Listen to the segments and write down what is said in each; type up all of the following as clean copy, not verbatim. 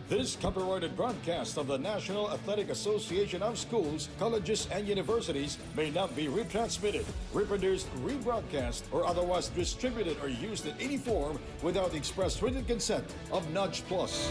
This copyrighted broadcast of the National Athletic Association of Schools, Colleges, and Universities may not be retransmitted, reproduced, rebroadcast, or otherwise distributed or used in any form without the express written consent of Nudge Plus.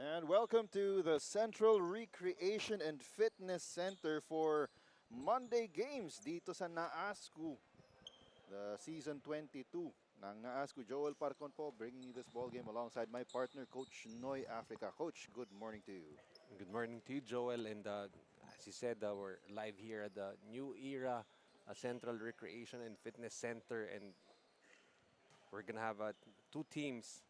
And welcome to the Central Recreation and Fitness Center for Monday Games dito sa NAASCU. The Season 22 ng NAASCU. 𝐍𝐜ⴅᴜ po bringing you this ball game alongside my partner, Coach Noy Africa. Coach, good morning to you. Good morning to you, Joel. And as you said, we're live here at the New Era Central Recreation and Fitness Center. And we're going to have two teams.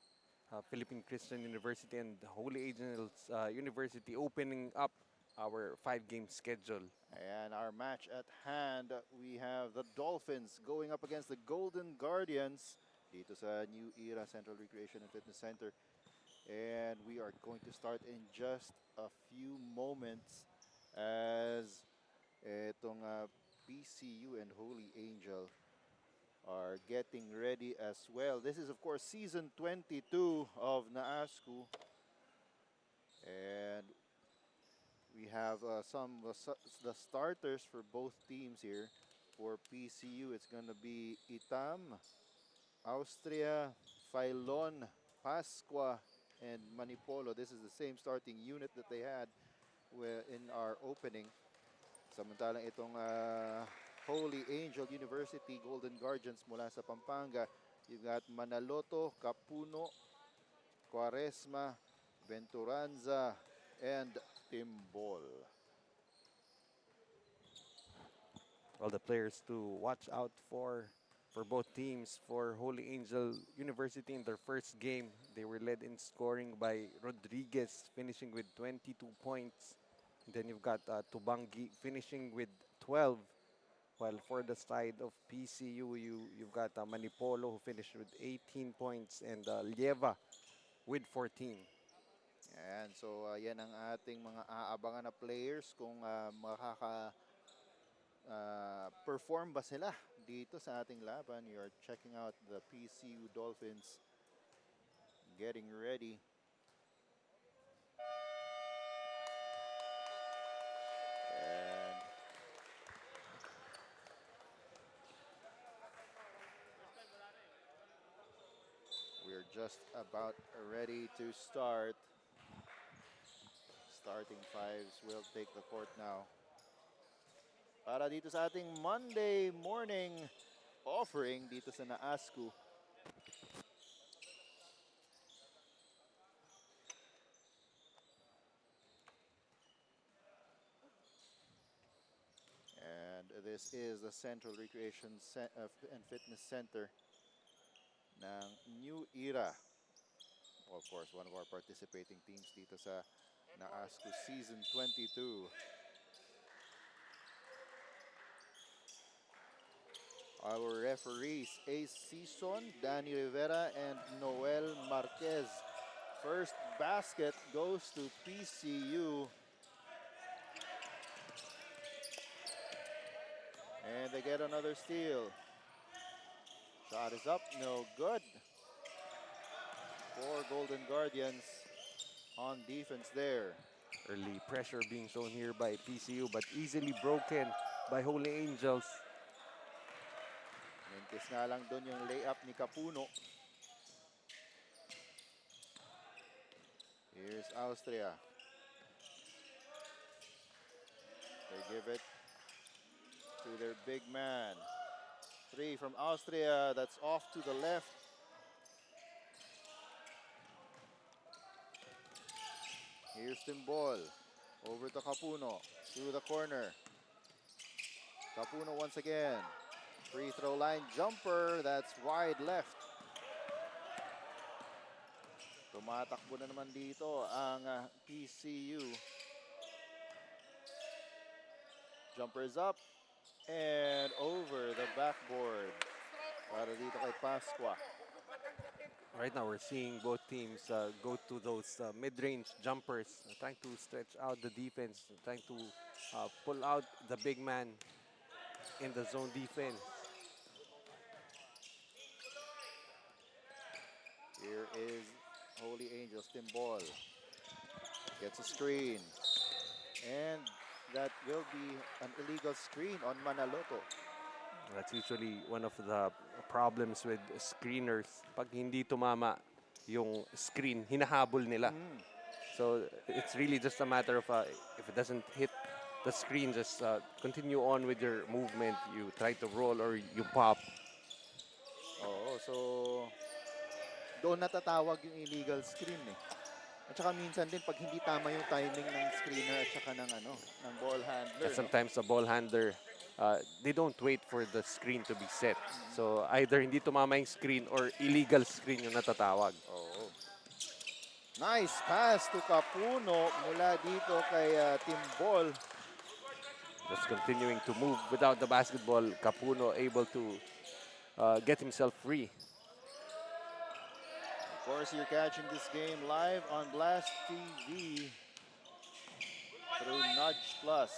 Philippine Christian University and Holy Angels University opening up our 5-game schedule. And our match at hand, we have the Dolphins going up against the Golden Guardians dito sa New Era Central Recreation and Fitness Center. And we are going to start in just a few moments as itong PCU and Holy Angel are getting ready as well. This is, of course, Season 22 of NAASCU. And we have some of the starters for both teams here. For PCU, it's going to be Itam, Austria, Filon, Pascua, and Manipolo. This is the same starting unit that they had in our opening. Samantalang itong Holy Angel University Golden Guardians mula sa Pampanga. You've got Manaloto, Capuno, Quaresma, Venturanza, and Timbol. Well, the players to watch out for both teams. For Holy Angel University in their first game, they were led in scoring by Rodriguez, finishing with 22 points. And then you've got Tubangi finishing with 12. While for the side of PCU, you've got Manipolo who finished with 18 points and Lieva with 14. And so yan ang ating mga aabangan na players kung makaka-perform ba sila dito sa ating laban. You are checking out the PCU Dolphins getting ready. We're just about ready to start. Starting fives will take the court now. Para dito sa ating Monday morning offering dito sa NAASCU. And this is the Central Recreation and Fitness Center ng New Era. Of course, one of our participating teams dito sa NAASCU Season 22. Our referees, Ace Sison, Danny Rivera, and Noel Marquez. First basket goes to PCU. And they get another steal. Shot is up, no good. 4 Golden Guardians on defense there. Early pressure being shown here by PCU, but easily broken by Holy Angels. Mintis nga lang doon yung layup ni Capuno. Here's Austria. They give it to their big man. 3 from Austria, that's off to the left. Here's Timbol, over to Capuno, to the corner. Capuno once again, free throw line jumper, that's wide left. Tumatakbo na naman dito ang PCU. Jumper is up and over the backboard. Para dito kay Pascua. Right now, we're seeing both teams go to those mid-range jumpers, trying to stretch out the defense, trying to pull out the big man in the zone defense. Here is Holy Angels, Tim Ball. Gets a screen. And that will be an illegal screen on Manaloto. That's usually one of the problems with screeners. Pag hindi tumama yung screen, hinahabol nila. So it's really just a matter of if it doesn't hit the screen, just continue on with your movement. You try to roll or you pop. Oo, so doon natatawag yung illegal screen eh. At saka minsan din pag hindi tama yung timing ng screener at saka ng ng ball handler. And sometimes the ball handler, they don't wait for the screen to be set. So either hindi tumama yung screen or illegal screen yung natatawag. Oo. Nice pass to Capuno mula dito kay Tim Ball. Just continuing to move without the basketball. Capuno able to get himself free. Of course, you're catching this game live on Blast TV through Nudge Plus.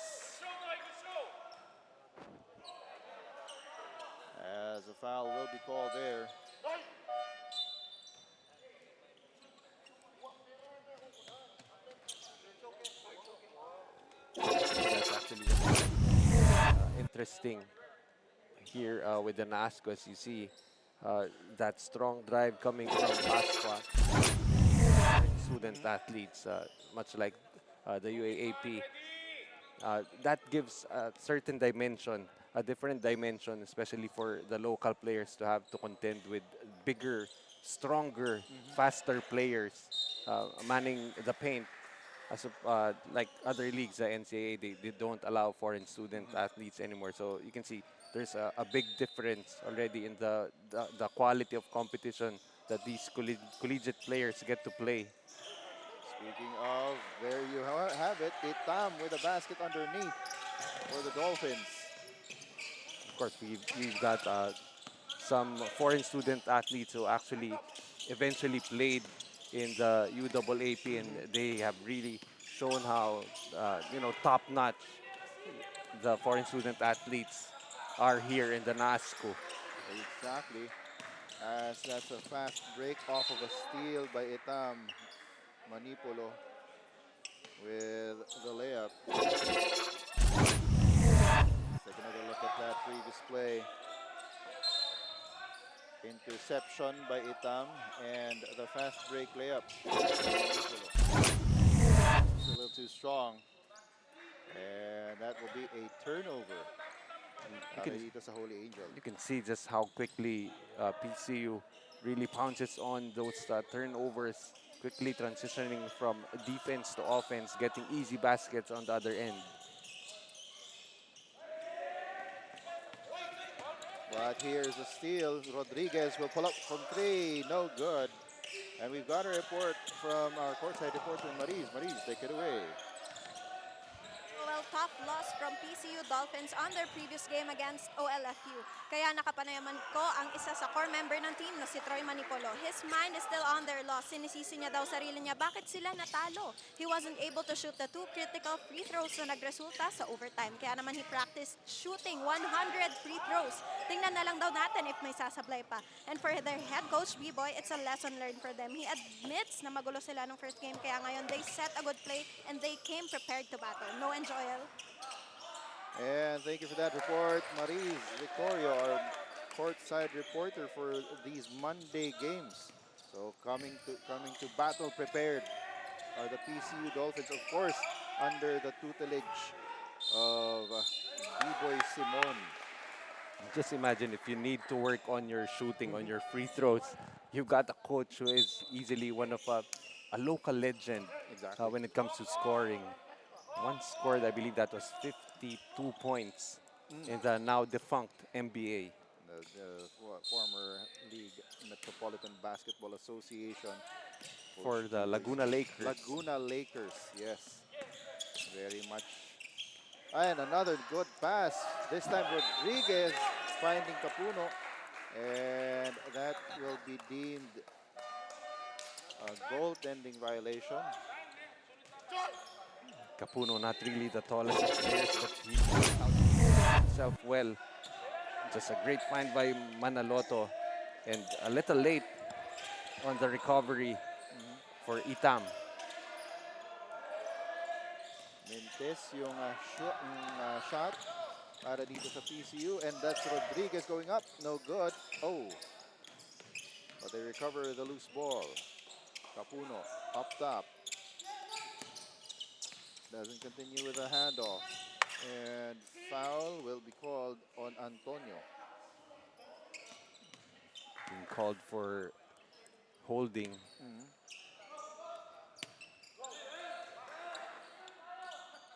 As a foul will be called there. That's actually interesting here with the NAASCU, as you see. That strong drive coming from Pascua. Student athletes, much like the UAAP. That gives a certain dimension, a different dimension, especially for the local players to have to contend with bigger, stronger, faster players manning the paint. As like other leagues, the NCAA, they don't allow foreign student athletes anymore. So you can see there's a big difference already in the quality of competition that these collegiate players get to play. Speaking of, there you have it. Itam with a basket underneath for the Dolphins. Of course, we've got some foreign student athletes who actually eventually played in the UAAP, and they have really shown how top-notch the foreign student athletes are here in the NAASCU. Exactly. As that's a fast break off of a steal by Itam. Manipolo with the layup. Let's take another look at that previous play. Interception by Itam and the fast break layup. It's a little too strong. And that will be a turnover. You can see just how quickly PCU really pounces on those turnovers, quickly transitioning from defense to offense, getting easy baskets on the other end. But here's a steal. Rodriguez will pull up from three. No good. And we've got a report from our courtside reporter, Mariz. Mariz, take it away. Well, tough loss from PCU Dolphins on their previous game against OLFU. Kaya nakapanayaman ko ang isa sa core member ng team na si Troy Manipolo. His mind is still on their loss. Sinisisi niya daw sarili niya, bakit sila natalo? He wasn't able to shoot the 2 critical free throws na nagresulta sa overtime. Kaya naman he practiced shooting 100 free throws. Tingnan na lang daw natin if may sasablay pa. And for their head coach, B-Boy, it's a lesson learned for them. He admits na magulo sila ng first game. Kaya ngayon, they set a good play and they came prepared to battle. No enjoy. And thank you for that report, Mariz Victorio, our courtside reporter for these Monday games. So coming to battle prepared are the PCU Dolphins, of course, under the tutelage of B-Boy Simon. Just imagine if you need to work on your shooting, on your free throws, you've got a coach who is easily one of a local legend when it comes to scoring. Once scored, I believe that was 52 points in the now defunct NBA. The former League Metropolitan Basketball Association. For the Laguna Lakers. Laguna Lakers, yes. Very much And another good pass. This time Rodriguez finding Capuno. And that will be deemed a goaltending violation. Capuno, not really the tallest of players, but he worked out himself well. Just a great find by Manaloto, and a little late on the recovery for Itam. Mintes yung shot para dito sa PCU, and that's Rodriguez going up. No good. Oh. But they recover the loose ball. Capuno up top. Doesn't continue with a handoff. And foul will be called on Antonio. Being called for holding.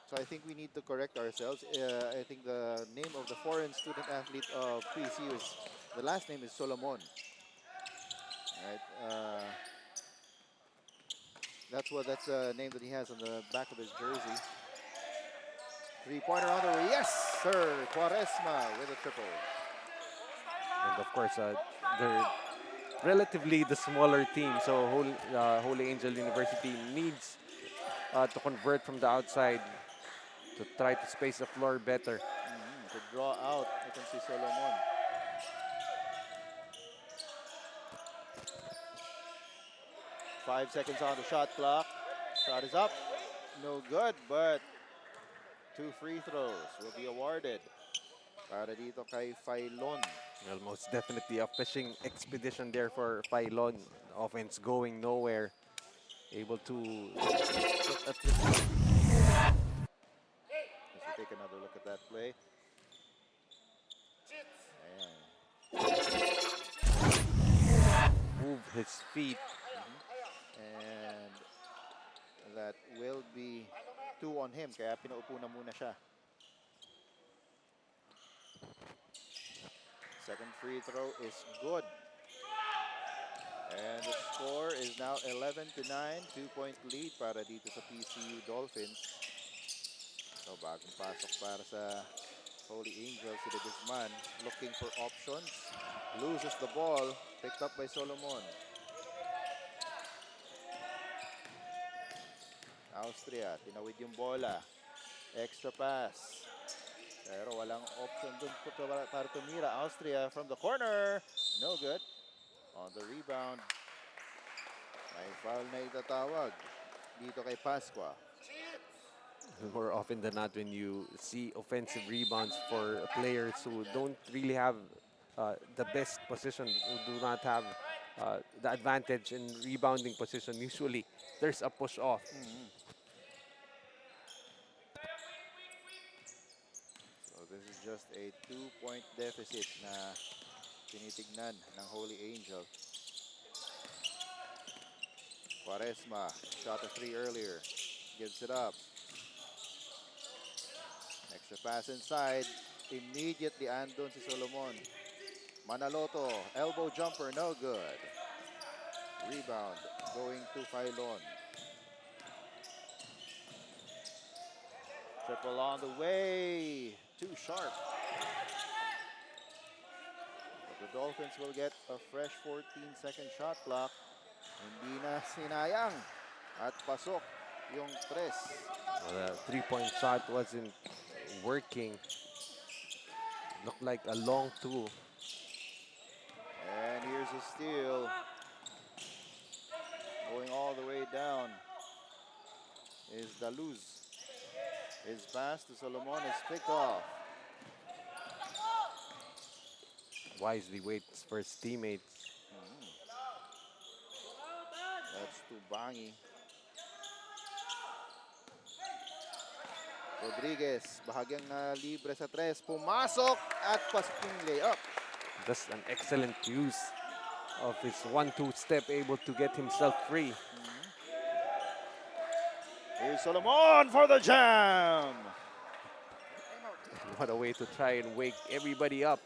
So I think we need to correct ourselves. I think the name of the foreign student athlete of PCU is, the last name is Solomon. Right? That's the name that he has on the back of his jersey. Three-pointer on the way. Yes, sir. Quaresma with a triple. And of course, they're relatively the smaller team, so Holy Angel University needs to convert from the outside to try to space the floor better. To draw out, you can see Solomon. Five seconds on the shot clock. Shot is up. No good, but 2 free throws will be awarded para dito kay Failon. Well, most definitely a fishing expedition there for Failon. Offense going nowhere. Able to get at least. Let's take another look at that play. Move his feet. And that will be 2 on him, kaya pinaupo na muna siya. Second free throw is good. And the score is now 11-9, 2-point lead para dito sa PCU Dolphins. So bagong pasok para sa Holy Angels, si Guzman looking for options. Loses the ball, picked up by Solomon. Austria, tinawid yung bola. Extra pass. Pero walang option dun para tumira. Austria from the corner. No good. On the rebound. May foul na itatawag dito kay Pascua. More often than not, when you see offensive rebounds for players who don't really have the best position, who do not have the advantage in rebounding position, usually there's a push off. So this is just a 2-point deficit na tinitignan ng Holy Angel. Quaresma shot a 3 earlier. Gives it up. Extra pass inside. Immediately andun si Solomon. Manaloto, elbow jumper, no good. Rebound going to Failon. Triple on the way. Too sharp. But the Dolphins will get a fresh 14-second shot clock. Hindi na sinayang. At pasok yung tres. Well, the three-point shot wasn't working. Looked like a long two. And here's a steal. Going all the way down is Daluz. His pass to Solomon is picked off. Wisely waits for his teammates. That's to Bangi. Rodriguez, bahagyang libre sa tres. Pumasok at pasok yung layup. Just an excellent use of his 1-2 step, able to get himself free. Here's Solomon for the jam. What a way to try and wake everybody up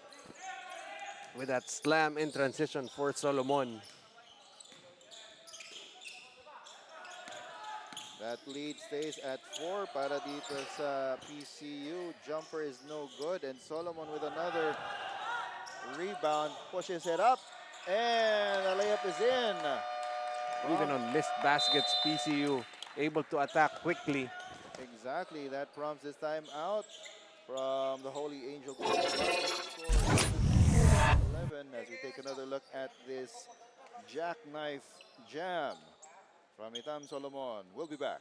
with that slam in transition for Solomon. That lead stays at 4 para dito sa PCU. Jumper is no good, and Solomon with another rebound, pushes it up, and the layup is in. Even on missed baskets, PCU able to attack quickly. Exactly, that prompts this time out from the Holy Angel. Score 11 as we take another look at this jackknife jam from Itam Solomon. We'll be back.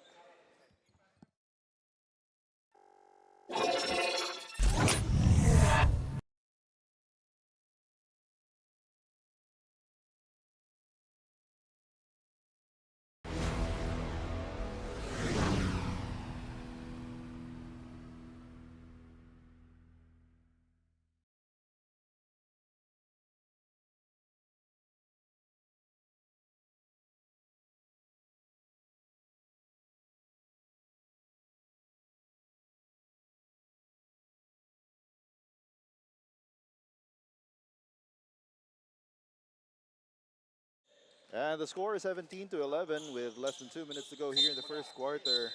And the score is 17-11 with less than 2 minutes to go here in the first quarter.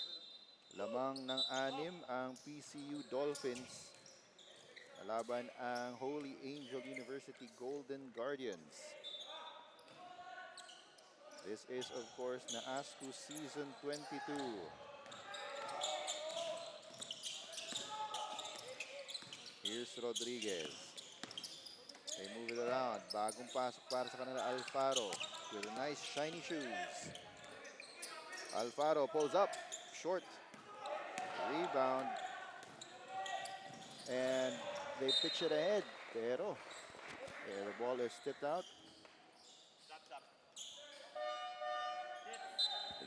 Lamang ng 6 ang PCU Dolphins. Laban ang Holy Angel University Golden Guardians. This is of course NAASCU Season 22. Here's Rodriguez. They move it around. Bagong pasok para sa kanila Alfaro with nice shiny shoes. Alfaro pulls up, short. Rebound. And they pitch it ahead. Pero the ball is tipped out.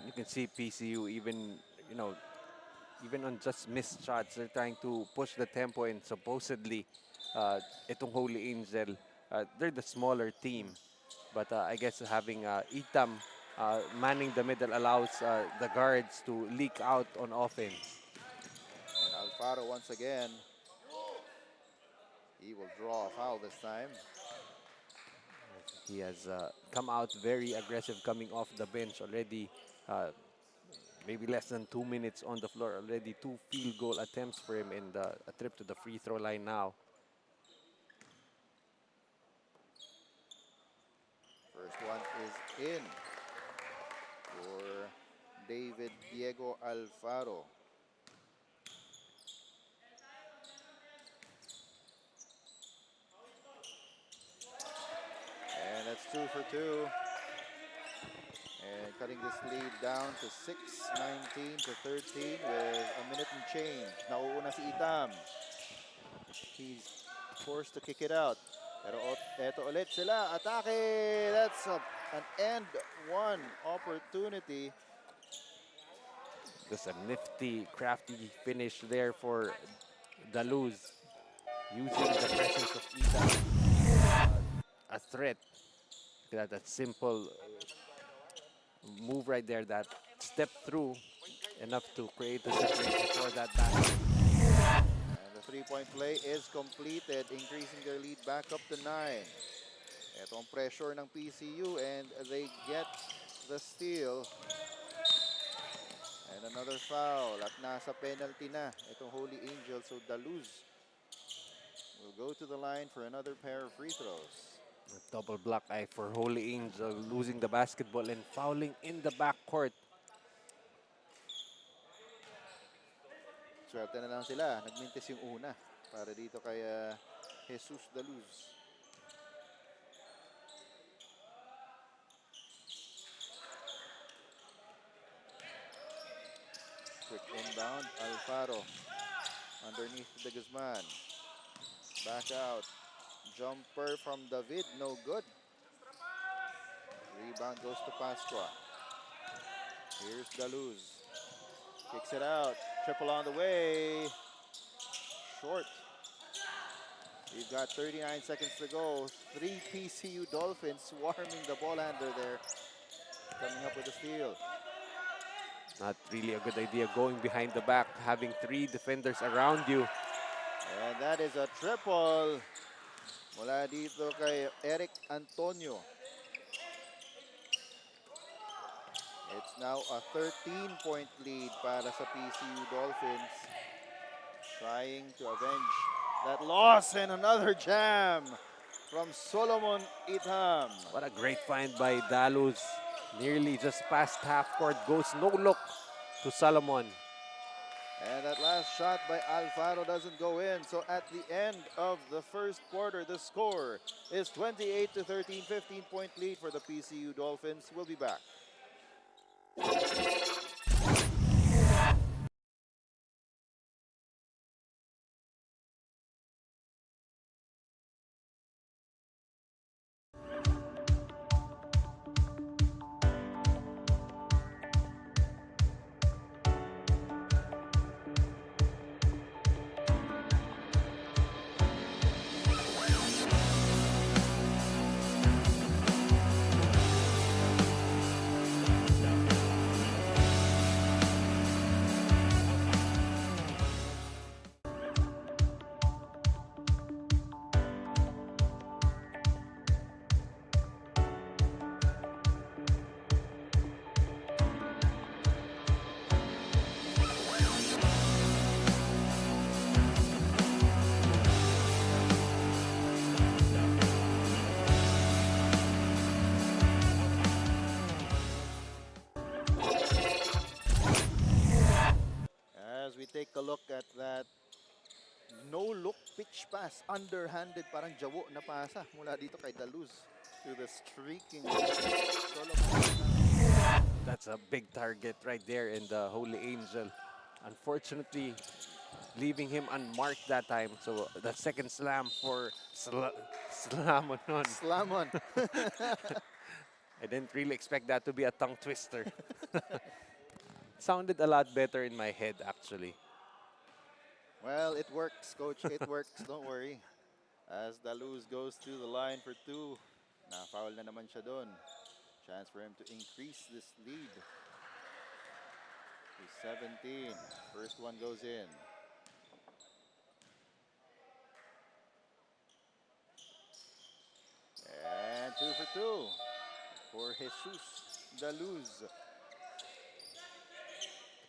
You can see PCU even, even on just missed shots, they're trying to push the tempo, and supposedly itong Holy Angel, they're the smaller team. But I guess having Itam manning the middle allows the guards to leak out on offense. And Alfaro once again, he will draw a foul this time. He has come out very aggressive coming off the bench already. Maybe less than 2 minutes on the floor, already 2 field goal attempts for him, and a trip to the free throw line now. First one is in for David Diego Alfaro. And that's 2 for 2. And cutting this lead down to 6-19-13 with a minute and change. Nauuna si Itam. He's forced to kick it out. Pero eto ulit sila. Atake! That's an end one opportunity. Just a nifty, crafty finish there for Daluz, using the presence of Itam. A threat. That simple move right there, that step through, enough to create the separation for that basket. And the three-point play is completed, increasing their lead back up to 9. Ito ang pressure ng PCU, and they get the steal. And another foul, at nasa penalty na itong Holy Angel, so Daluz will go to the line for another pair of free throws. A double block eye for Holy Angel, losing the basketball and fouling in the backcourt. Swerte na lang sila, nagmintis yung una para dito kay Jesus Daluz. Quick inbound, Alfaro underneath the Guzman. Back out. Jumper from David, no good. Rebound goes to Pascua. Here's Daluz. Kicks it out. Triple on the way. Short. We've got 39 seconds to go. 3 PCU Dolphins swarming the ball handler there. Coming up with a steal. Not really a good idea going behind the back, having 3 defenders around you. And that is a triple. Mula dito kay Eric Antonio. It's now a 13-point lead para sa PCU Dolphins. Trying to avenge that loss, and another jam from Solomon Itham. What a great find by Daluz. Nearly just past half court, goes no look to Solomon. And that last shot by Alfaro doesn't go in. So at the end of the first quarter, the score is 28-13, 15-point lead for the PCU Dolphins. We'll be back. As we take a look at that no-look pitch pass, underhanded, parang jawo na pasa mula dito kay Daluz to the streaking Solomon. That's a big target right there in the Holy Angel. Unfortunately, leaving him unmarked that time. So the second slam for Slamon. Slamon. I didn't really expect that to be a tongue twister. Sounded a lot better in my head, actually. Well, it works, coach. It works. Don't worry. As Daluz goes to the line for two. Na-foul na naman siya doon. Chance for him to increase this lead to 17. First one goes in. And 2 for 2 for Jesus Daluz.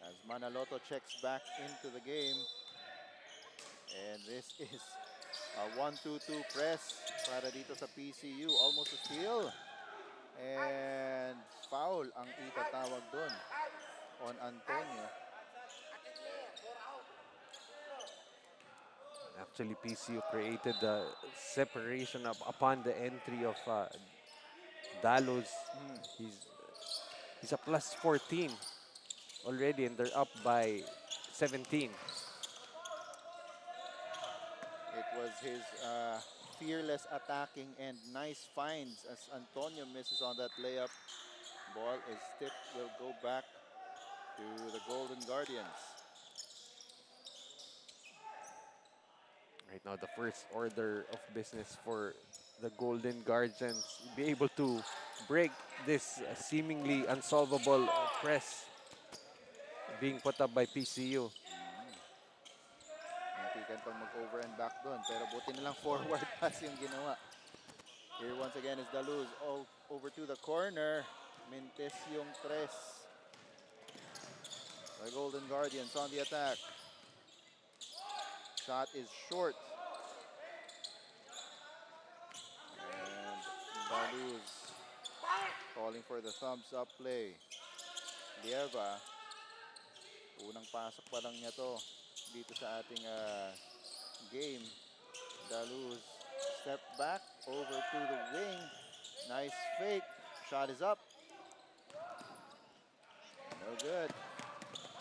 As Manaloto checks back into the game. And this is a 1-2-2 press para dito sa PCU. Almost a steal. And foul ang itatawag doon on Antonio. Actually, PCU created the separation upon the entry of Daluz. He's a plus 14 already, and they're up by 17. It was his fearless attacking and nice finds as Antonio misses on that layup. Ball is tipped, will go back to the Golden Guardians. Right now, the first order of business for the Golden Guardians, be able to break this seemingly unsolvable press being put up by PCU. Muntikan pang mag-over and back doon, pero buti na lang forward pass yung ginawa. Here once again is Daluz over to the corner. Mintes yung tres. The Golden Guardians on the attack. Shot is short. And Daluz calling for the thumbs up play. Lieva, unang pasok pa lang niya to dito sa ating game. Daluz step back over to the wing. Nice fake. Shot is up. No good.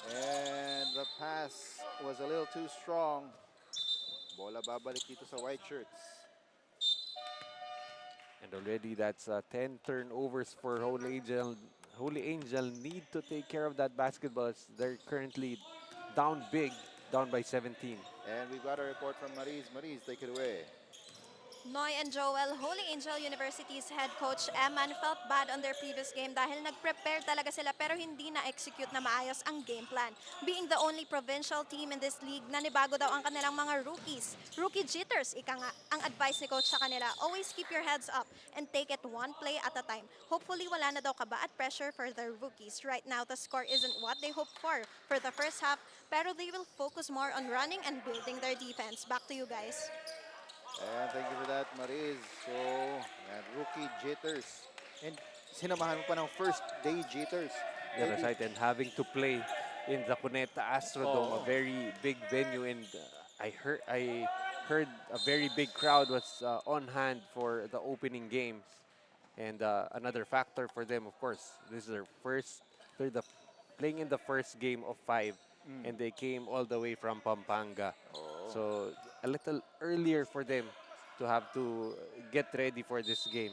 And the pass was a little too strong. Bola babalik dito sa white shirts. And already that's 10 turnovers for Holy Angel. Holy Angel need to take care of that basketball. They're currently down big, down by 17. And we've got a report from Mariz. Mariz, take it away. Noy and Joel, Holy Angel University's head coach Eman felt bad on their previous game dahil nag-prepare talaga sila pero hindi na-execute na maayos ang game plan. Being the only provincial team in this league, nanibago daw ang kanilang mga rookies. Rookie jitters, ika nga. Ang advice ni coach sa kanila, always keep your heads up and take it one play at a time. Hopefully wala na daw kaba at pressure for their rookies. Right now, the score isn't what they hoped for the first half, pero they will focus more on running and building their defense. Back to you guys. And thank you for that, Mariz. So, yan, rookie jitters. And sinamahan mo pa ng first day jitters. Yeah, that's right. And having to play in the Cuneta Astrodome, a very big venue, and I heard a very big crowd was on hand for the opening games. And another factor for them, of course, this is their first, playing in the first game of 5, and they came all the way from Pampanga. So a little earlier for them to have to get ready for this game.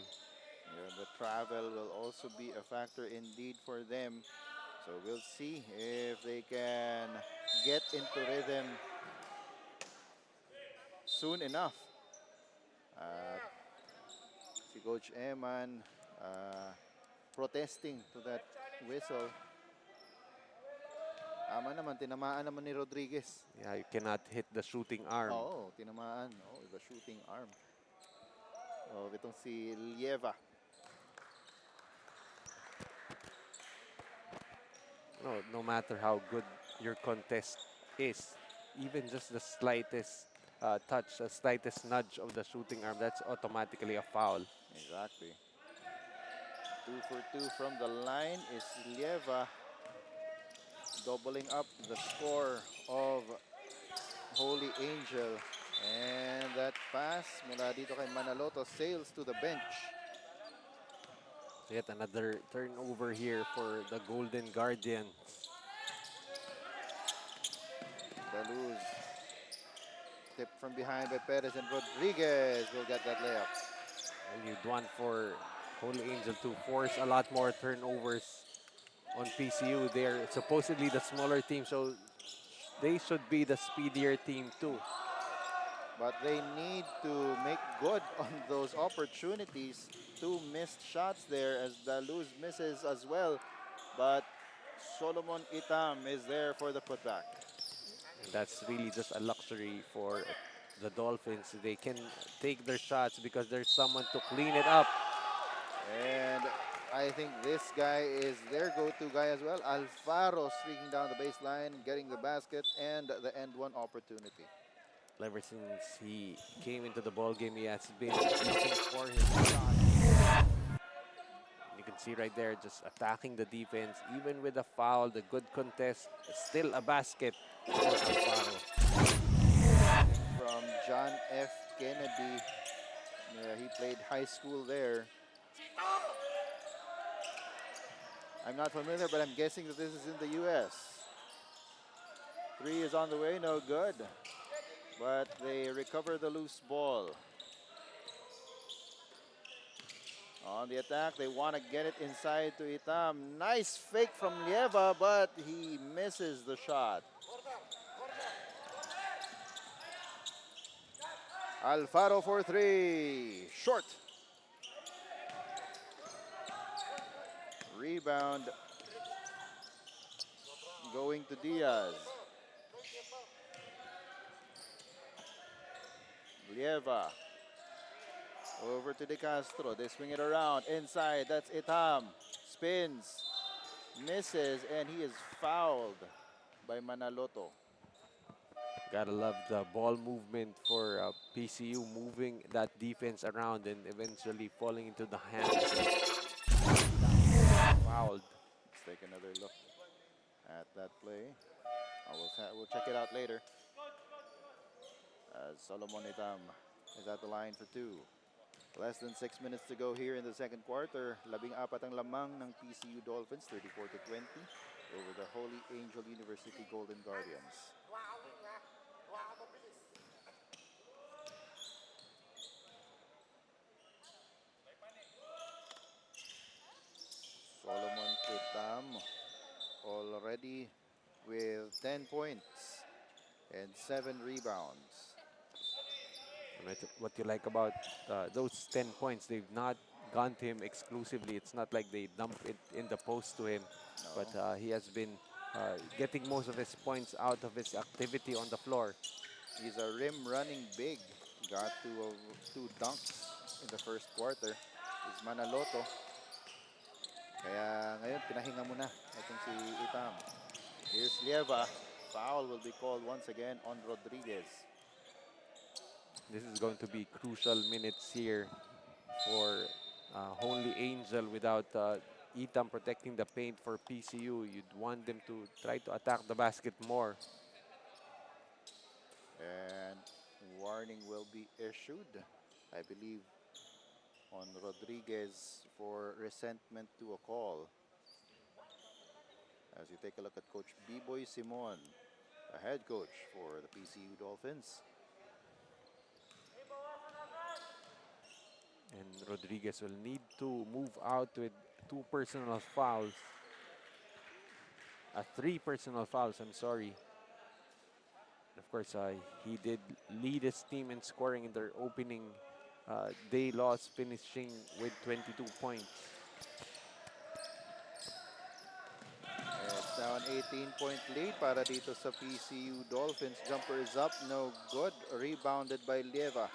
Yeah, the travel will also be a factor indeed for them. So we'll see if they can get into rhythm soon enough. Si Coach Eman protesting to that whistle. Tama naman, tinamaan naman ni Rodriguez. Yeah, you cannot hit the shooting arm. Oo, tinamaan. Oh, the shooting arm. Oh, itong si Lieva. No matter how good your contest is, even just the slightest touch, the slightest nudge of the shooting arm, that's automatically a foul. Exactly. 2 for 2 from the line is Lieva, doubling up the score of Holy Angel. And that pass mula dito kay Manaloto sails to the bench. Yet another turnover here for the Golden Guardians. Daluz tipped from behind by Perez, and Rodriguez will get that layup. And you'd want for Holy Angel to force a lot more turnovers on PCU. They're supposedly the smaller team, so they should be the speedier team too. But they need to make good on those opportunities. 2 missed shots there as Daluz misses as well. But Solomon Itam is there for the putback. And that's really just a luxury for the Dolphins. They can take their shots because there's someone to clean it up. And I think this guy is their go-to guy as well. Alfaro streaking down the baseline, getting the basket and the end one opportunity. Ever since he came into the ball game, he has been looking for his shot. You can see right there, just attacking the defense, even with a foul, the good contest, still a basket for Alfaro. From John F. Kennedy, he played high school there. I'm not familiar, but I'm guessing that this is in the U.S. 3 is on the way, no good. But they recover the loose ball. On the attack, they want to get it inside to Itam. Nice fake from Lieva, but he misses the shot. Alfaro for 3. Short. Rebound going to Diaz. Lieva over to De Castro. They swing it around inside. That's Itam. Spins, misses, and he is fouled by Manaloto. Gotta love the ball movement for PCU, moving that defense around and eventually falling into the hands. Fouled. Let's take another look at that play. We'll check it out later. As Solomon Itam is at the line for 2. Less than 6 minutes to go here in the second quarter. 14 ang lamang ng PCU Dolphins, 34-20 over the Holy Angel University Golden Guardians. Solomon Itam already with 10 points and 7 rebounds. What you like about those 10 points, they've not gone to him exclusively. It's not like they dump it in the post to him, but he has been getting most of his points out of his activity on the floor. He's a rim running big. Got two dunks in the first quarter. Is Manaloto. Kaya ngayon, pinahinga muna itong si Itam. Here's Lieva. Foul will be called once again on Rodriguez. This is going to be crucial minutes here for Holy Angel. Without Itam protecting the paint for PCU, you'd want them to try to attack the basket more. And warning will be issued, I believe, on Rodriguez for resentment to a call. As you take a look at Coach B-Boy Simon, the head coach for the PCU Dolphins. And Rodriguez will need to move out with 2 personal fouls. 3 personal fouls, I'm sorry. Of course, he did lead his team in scoring in their opening day loss, finishing with 22 points. It's now an 18-point lead para dito sa PCU Dolphins. Jumper is up, no good. Rebounded by Lieva.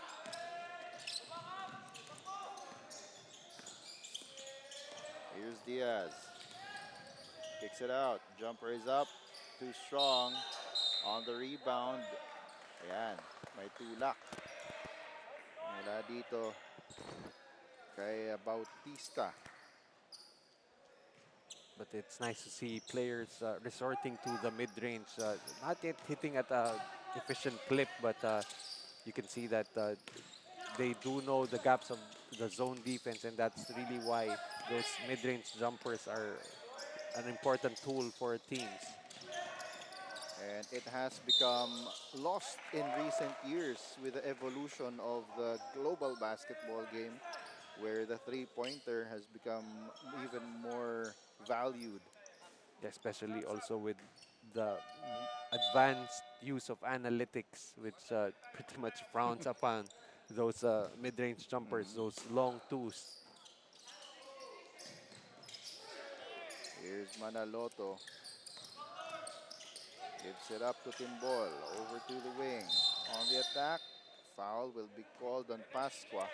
Here's Diaz. Kicks it out. Jumper is up. Too strong. On the rebound. Ayan. May tulak. Mula dito kay Bautista. But it's nice to see players resorting to the mid-range. Not yet hitting at an efficient clip, but you can see that they do know the gaps of the zone defense, and that's really why those mid-range jumpers are an important tool for teams. And it has become lost in recent years with the evolution of the global basketball game, where the three-pointer has become even more valued. Especially also with the advanced use of analytics, which pretty much frowns upon those mid-range jumpers, those long twos. Here's Manaloto. Gives it up to Timbol. Over to the wing. On the attack, foul will be called on Pascua.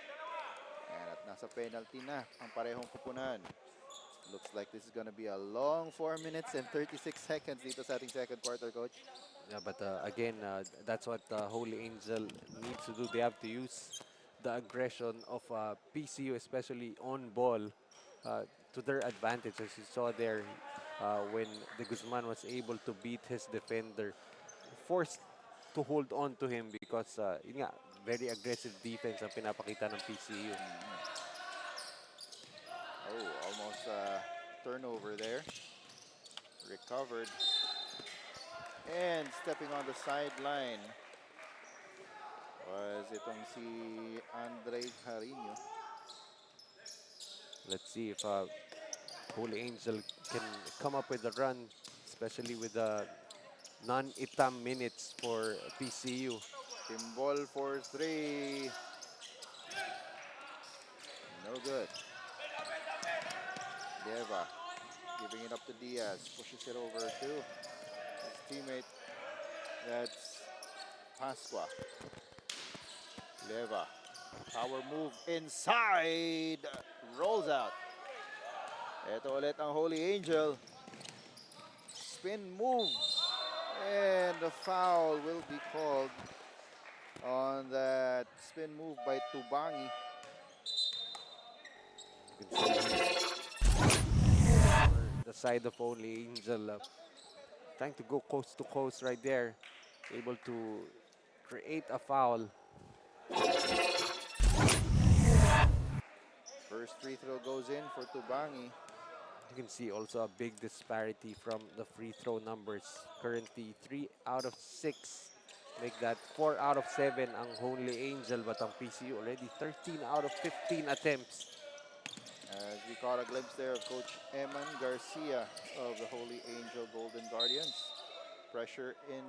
And at nasa penalty na ang parehong kupunan. Looks like this is going to be a long 4 minutes and 36 seconds dito sa ating second quarter, Coach. Yeah, but again, that's what Holy Angel needs to do. They have to use the aggression of PCU, especially on ball, to their advantage. As you saw there, when the Guzman was able to beat his defender, forced to hold on to him because yun nga, very aggressive defense ang pinapakita ng PCU. Oh, almost turnover there. Recovered. And stepping on the sideline was itong si Andre Carino. Let's see if Holy Angel can come up with a run, especially with the non-itam minutes for PCU. Timbol for three. No good. Lieva giving it up to Diaz. Pushes it over to his teammate. That's Pascua. Lieva. Power move inside. Rolls out. Ito ulit ang Holy Angel. Spin move. And the foul will be called on that spin move by Tubangi. You can see the side of Holy Angel trying to go coast to coast right there. Able to create a foul. First free throw goes in for Tubangi. You can see also a big disparity from the free throw numbers. Currently 3 out of 6. Make that 4 out of 7 ang Holy Angel, but ang PCU already 13 out of 15 attempts. As we caught a glimpse there of Coach Eman Garcia of the Holy Angel Golden Guardians. Pressure in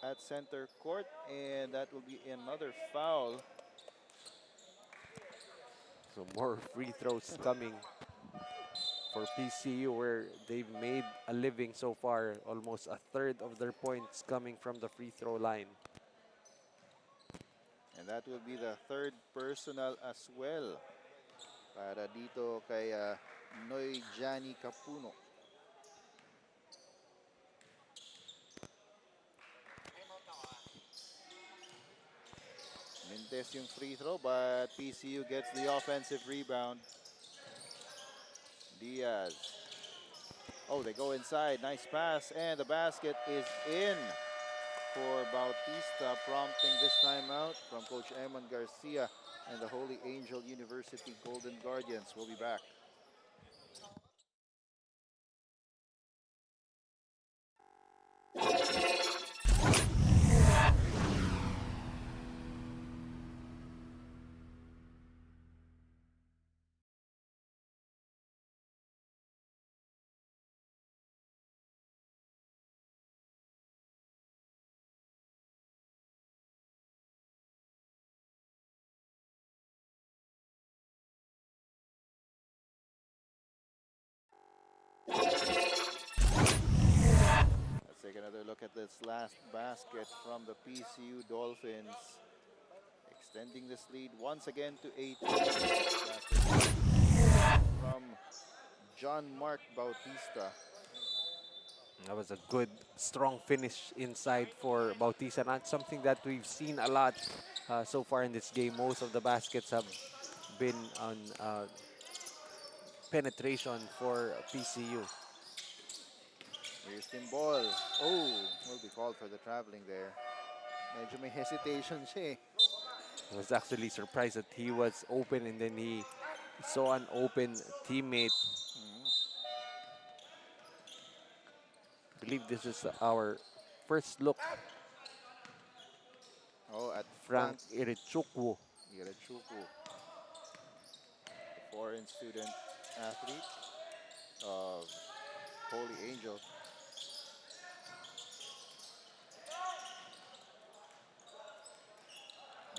at center court, and that will be another foul. So more free throws coming for PCU, where they've made a living so far. Almost a third of their points coming from the free throw line. And that will be the third personal as well para dito kay 𝐍ᴜᴅ़ Capuno. Mintes yung free throw, but PCU gets the offensive rebound. Diaz. Oh, they go inside. Nice pass, and the basket is in for Bautista, prompting this timeout from Coach Eman Garcia and the Holy Angel University Golden Guardians. We'll be back. Let's take another look at this last basket from the PCU Dolphins, extending this lead once again to 18. From John Mark Bautista. That was a good, strong finish inside for Bautista. Not something that we've seen a lot so far in this game. Most of the baskets have been on penetration for PCU. Here's Tim Ball. Oh, will be called for the traveling there. Medyo may hesitation siya eh. I was actually surprised that he was open and then he saw an open teammate. I believe this is our first look. Oh, at Frank 𝐸ᴜᴅᴜ. 𝐸ᴜᴜᴜ, the foreign student athlete of Holy Angel.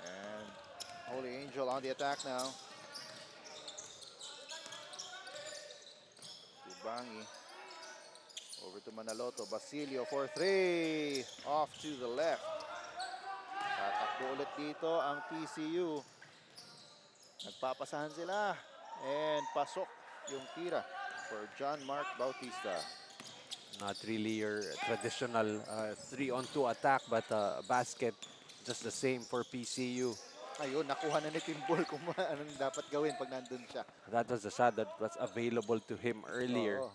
And Holy Angel on the attack now. Tubangi. Over to Manaloto. Basilio for three. Off to the left. Tatakbo ulit dito ang PCU. Nagpapasahan sila. And pasok yung tira for John Mark Bautista. Not really your traditional 3-on-2 attack, but basket just the same for PCU. Ayun, nakuha na ni Timbol kung anong dapat gawin pag nandun siya. That was a shot that was available to him earlier. Oo.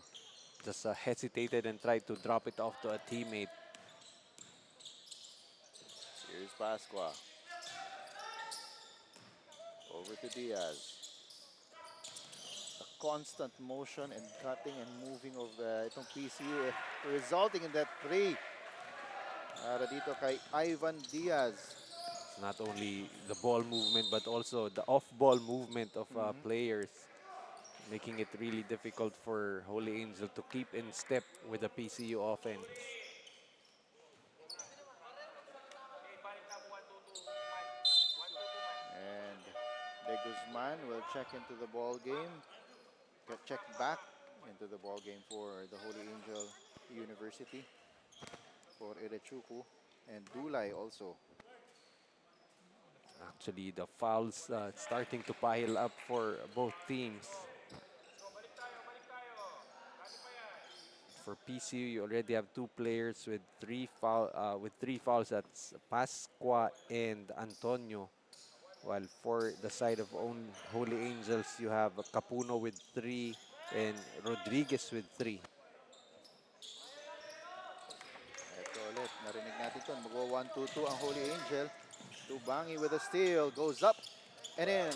Just hesitated and tried to drop it off to a teammate. Here's Pascua. Over to Diaz. A constant motion and cutting and moving of itong PCU resulting in that three. Para dito kay Ivan Diaz. It's not only the ball movement but also the off-ball movement of players, making it really difficult for Holy Angel to keep in step with the PCU offense. And De Guzman will check into the ball game. Check back into the ball game for the Holy Angel University. For 𝐸ᴜᴜᴜ and Dulay also. Actually, the fouls starting to pile up for both teams. For PCU, you already have two players with three fouls. That's Pascua and Antonio. While for the side of Holy Angels, you have Capuno with 3 and Rodriguez with 3. Ito ulit, narinig natin ito. Magwa 1-2-2 ang Holy Angel. Tubangi with a steal, goes up and in.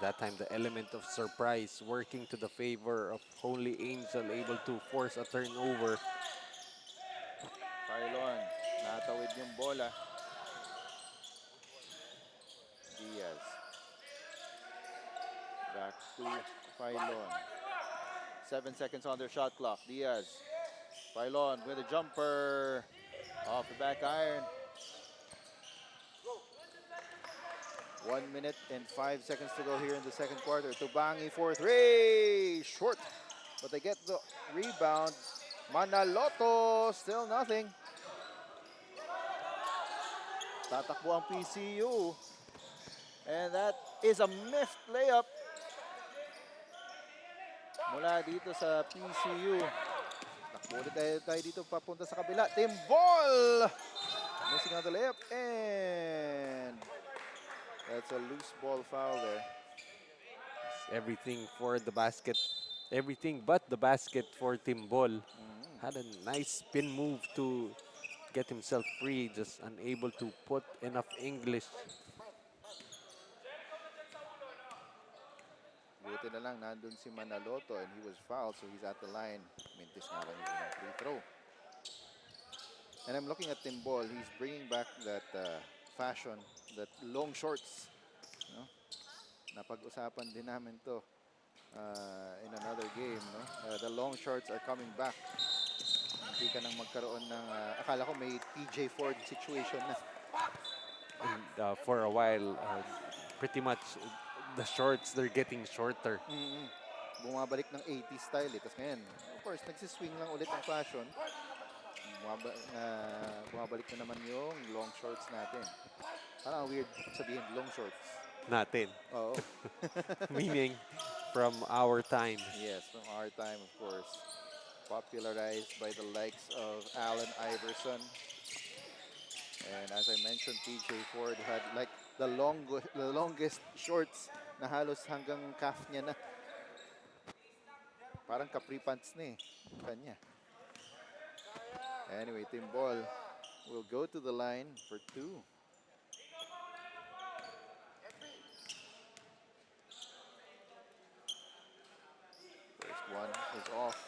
That time, the element of surprise working to the favor of Holy Angel, able to force a turnover. Carlon, natawid yung bola. Diaz. Back to Carlon. 7 seconds on their shot clock. Diaz. Pylon with a jumper off the back iron. 1 minute and 5 seconds to go here in the second quarter. Tubangi for three. Short, but they get the rebound. Manaloto, still nothing. Tatakbo ang PCU. And that is a missed layup. Mula dito sa PCU. Takbo ulit tayo dito papunta sa kabila. Timbol! Missing on the layup. And that's a loose ball foul there. Everything for the basket. Everything but the basket for Timbol. Had a nice spin move to get himself free. Just unable to put enough English. Buti na lang, nandun si Manaloto and he was fouled, so he's at the line. Mintis nga lang yung free throw. And I'm looking at Timbol. He's bringing back that fashion, that long shorts. No? Napag-usapan din namin to in another game. No? The long shorts are coming back. Hindi ka nang magkaroon ng, akala ko may TJ Ford situation na. And for a while, pretty much the shorts, they're getting shorter. Bumabalik ng 80s style eh. Tapos ngayon, of course, nagsiswing lang ulit ang fashion. Bumabalik na naman yung long shorts natin. Parang weird sabihin, long shorts. Natin. Oo. Meaning from our time. Yes, from our time, of course. Popularized by the likes of Allen Iverson. And as I mentioned, TJ Ford had like the longest shorts na halos hanggang calf niya na. Parang capri pants na eh. Kanya. Anyway, Timbol will go to the line for two. First one is off.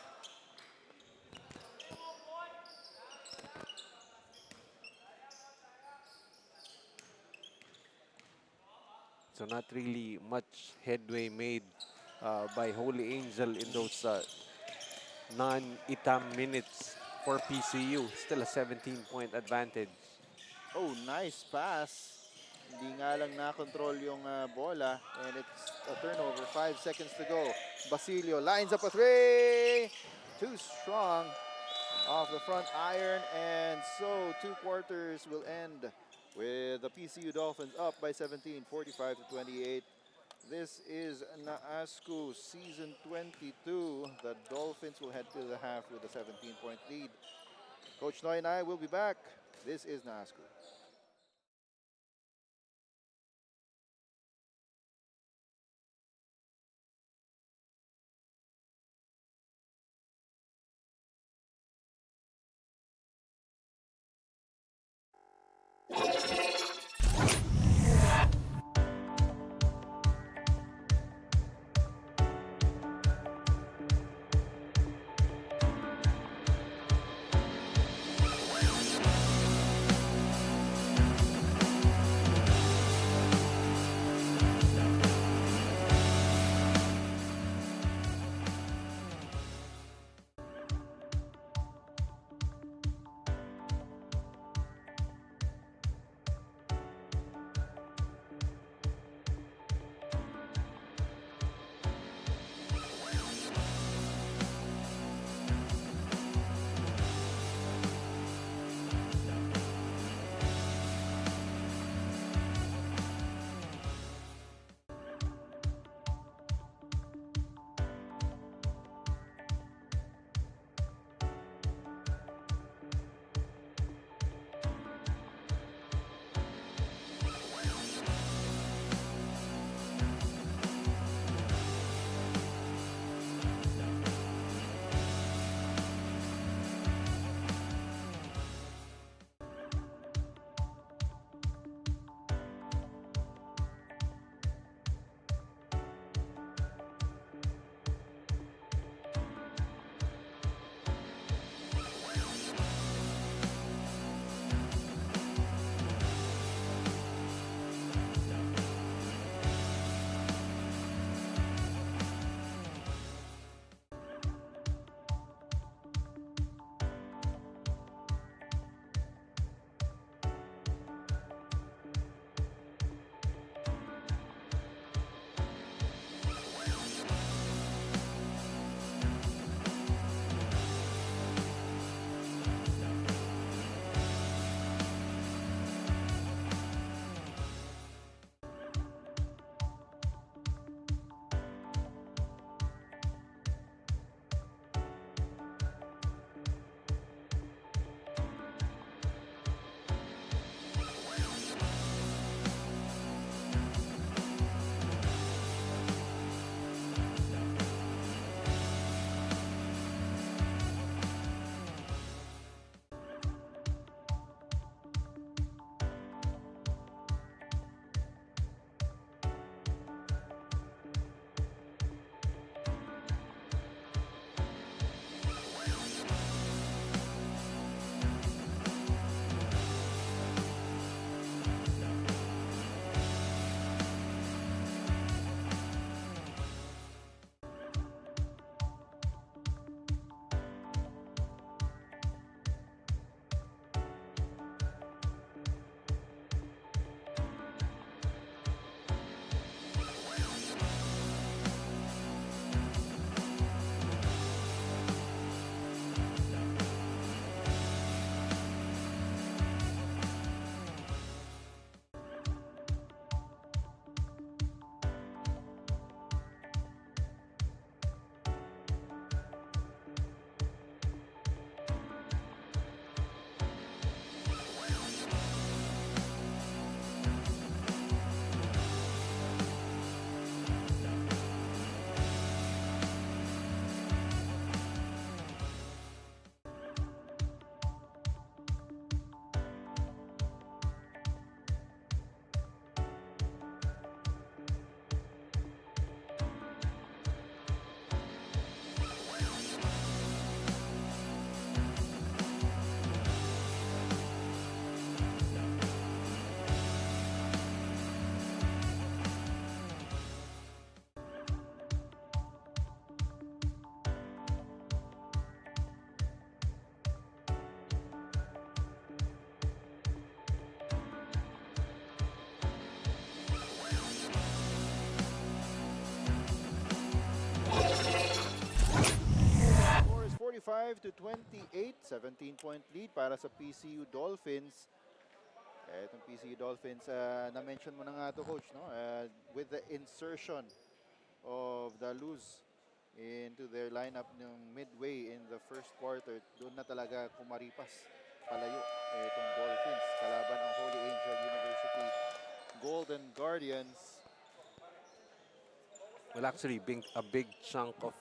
So not really much headway made by Holy Angel in those non-itam minutes for PCU. Still a 17-point advantage. Oh, nice pass. Hindi nga lang na-control yung bola. And it's a turnover. 5 seconds to go. Basilio lines up a three. Too strong off the front iron. And so 2 quarters will end with the PCU Dolphins up by 17, 45 to 28. This is NAASCU Season 22. The Dolphins will head to the half with a 17-point lead. Coach Noy and I will be back. This is NAASCU. 35 to 28, 17-point lead para sa PCU Dolphins. Itong PCU Dolphins, na-mention mo na nga to, Coach, no? With the insertion of the Luz into their lineup ng midway in the first quarter, doon na talaga kumaripas palayo itong Dolphins kalaban ang Holy Angel University Golden Guardians. Well, actually, a big chunk of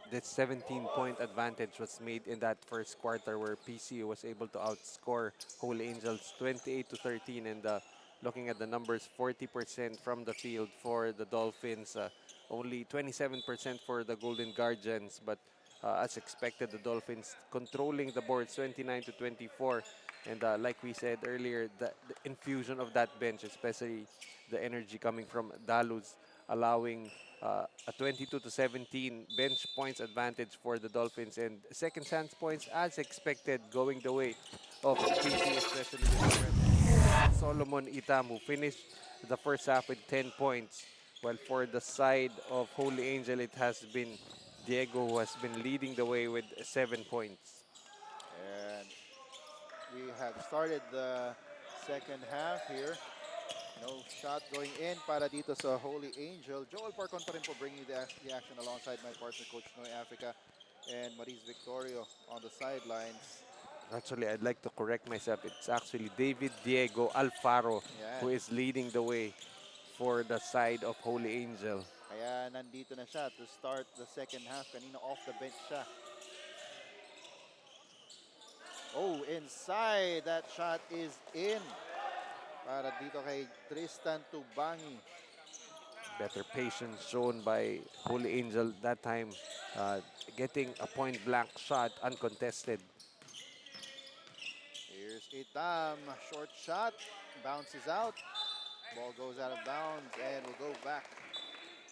this 17-point advantage was made in that first quarter where PCU was able to outscore Holy Angels 28 to 13. And looking at the numbers, 40% from the field for the Dolphins, only 27% for the Golden Guardians. But as expected, the Dolphins controlling the boards 29 to 24. And like we said earlier, the infusion of that bench, especially the energy coming from Daluz, allowing a 22 to 17 bench points advantage for the Dolphins, and second chance points as expected going the way of PC, especially with Solomon Itam, who finished the first half with 10 points, while for the side of Holy Angel it has been Diego who has been leading the way with 7 points. And we have started the second half here. No shot going in para dito sa Holy Angel. Joel Parcon pa rin po bringing the action alongside my partner, Coach Noy Africa, and Maris Victorio on the sidelines. Actually, I'd like to correct myself. It's actually David Diego Alfaro who is leading the way for the side of Holy Angel. Kaya nandito na siya to start the second half. Kanina off the bench siya. Oh, inside. That shot is in. Para dito kay Tristan Tubangi. Better patience shown by Holy Angel that time, getting a point-blank shot uncontested. Here's Itam, short shot, bounces out. Ball goes out of bounds and will go back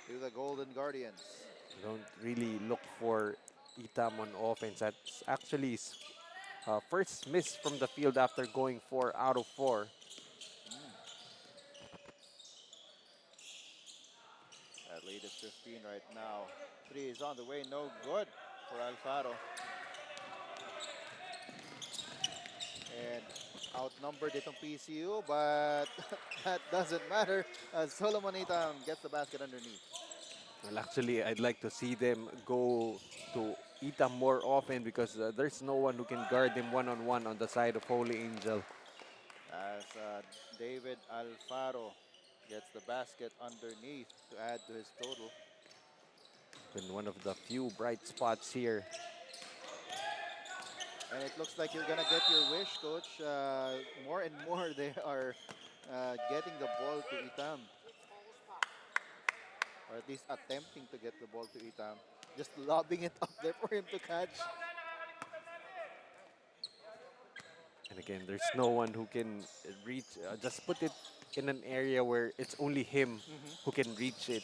to the Golden Guardians. Don't really look for Itam on offense. That's actually his first miss from the field after going 4 out of 4. That lead is 15 right now. 3 is on the way, no good for Alfaro. And outnumbered itong PCU, but that doesn't matter as Solomon Itam gets the basket underneath. Well, actually, I'd like to see them go to Itam more often because there's no one who can guard him one-on-one on the side of Holy Angel. As David Alfaro gets the basket underneath to add to his total. Been one of the few bright spots here. And it looks like you're going to get your wish, Coach. More and more they are getting the ball to Itam. Or at least attempting to get the ball to Itam. Just lobbing it up there for him to catch. And again, there's no one who can reach, just put it in an area where it's only him who can reach it.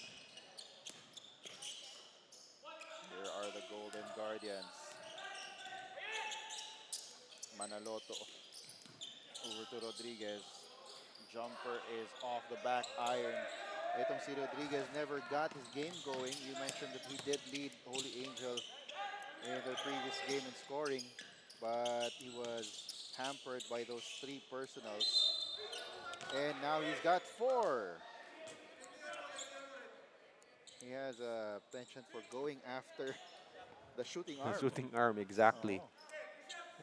Here are the Golden Guardians. Manaloto over to Rodriguez. Jumper is off the back iron. Itong si Rodriguez never got his game going. You mentioned that he did lead Holy Angel in their previous game in scoring, but he was hampered by those 3 personals. And now he's got 4. He has a penchant for going after the shooting arm. The shooting arm, exactly. Oh.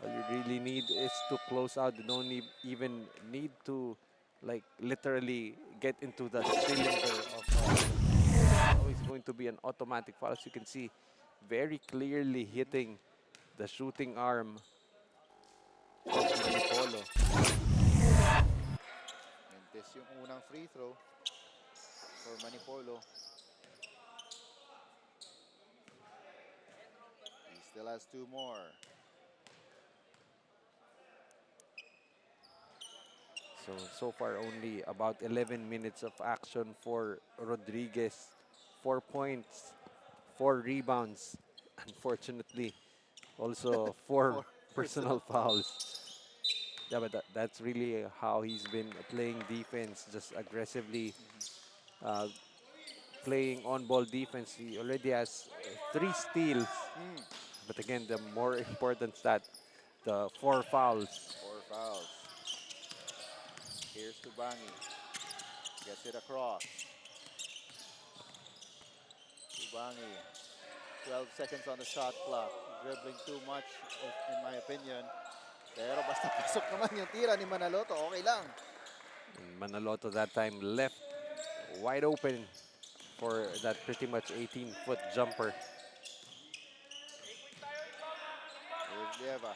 All you really need is to close out. You don't even need to, like, literally get into the cylinder of it's always going to be an automatic foul. As you can see, very clearly hitting the shooting arm of Manipolo. And this yung unang free throw for Manipolo. He still has 2 more. So far only about 11 minutes of action for Rodriguez. 4 points, 4 rebounds. Unfortunately, also 4 personal fouls. Yeah, but that's really how he's been playing defense, just aggressively playing on-ball defense. He already has 3 steals. But again, the more important stat, the 4 fouls. 4 fouls. Here's Tubangi. Gets it across. Tubangi. 12 seconds on the shot clock. Dribbling too much, in my opinion. Pero basta pasok naman yung tira ni Manaloto, okay lang. And Manaloto that time left wide open for that pretty much 18-foot jumper. Here's Lieva.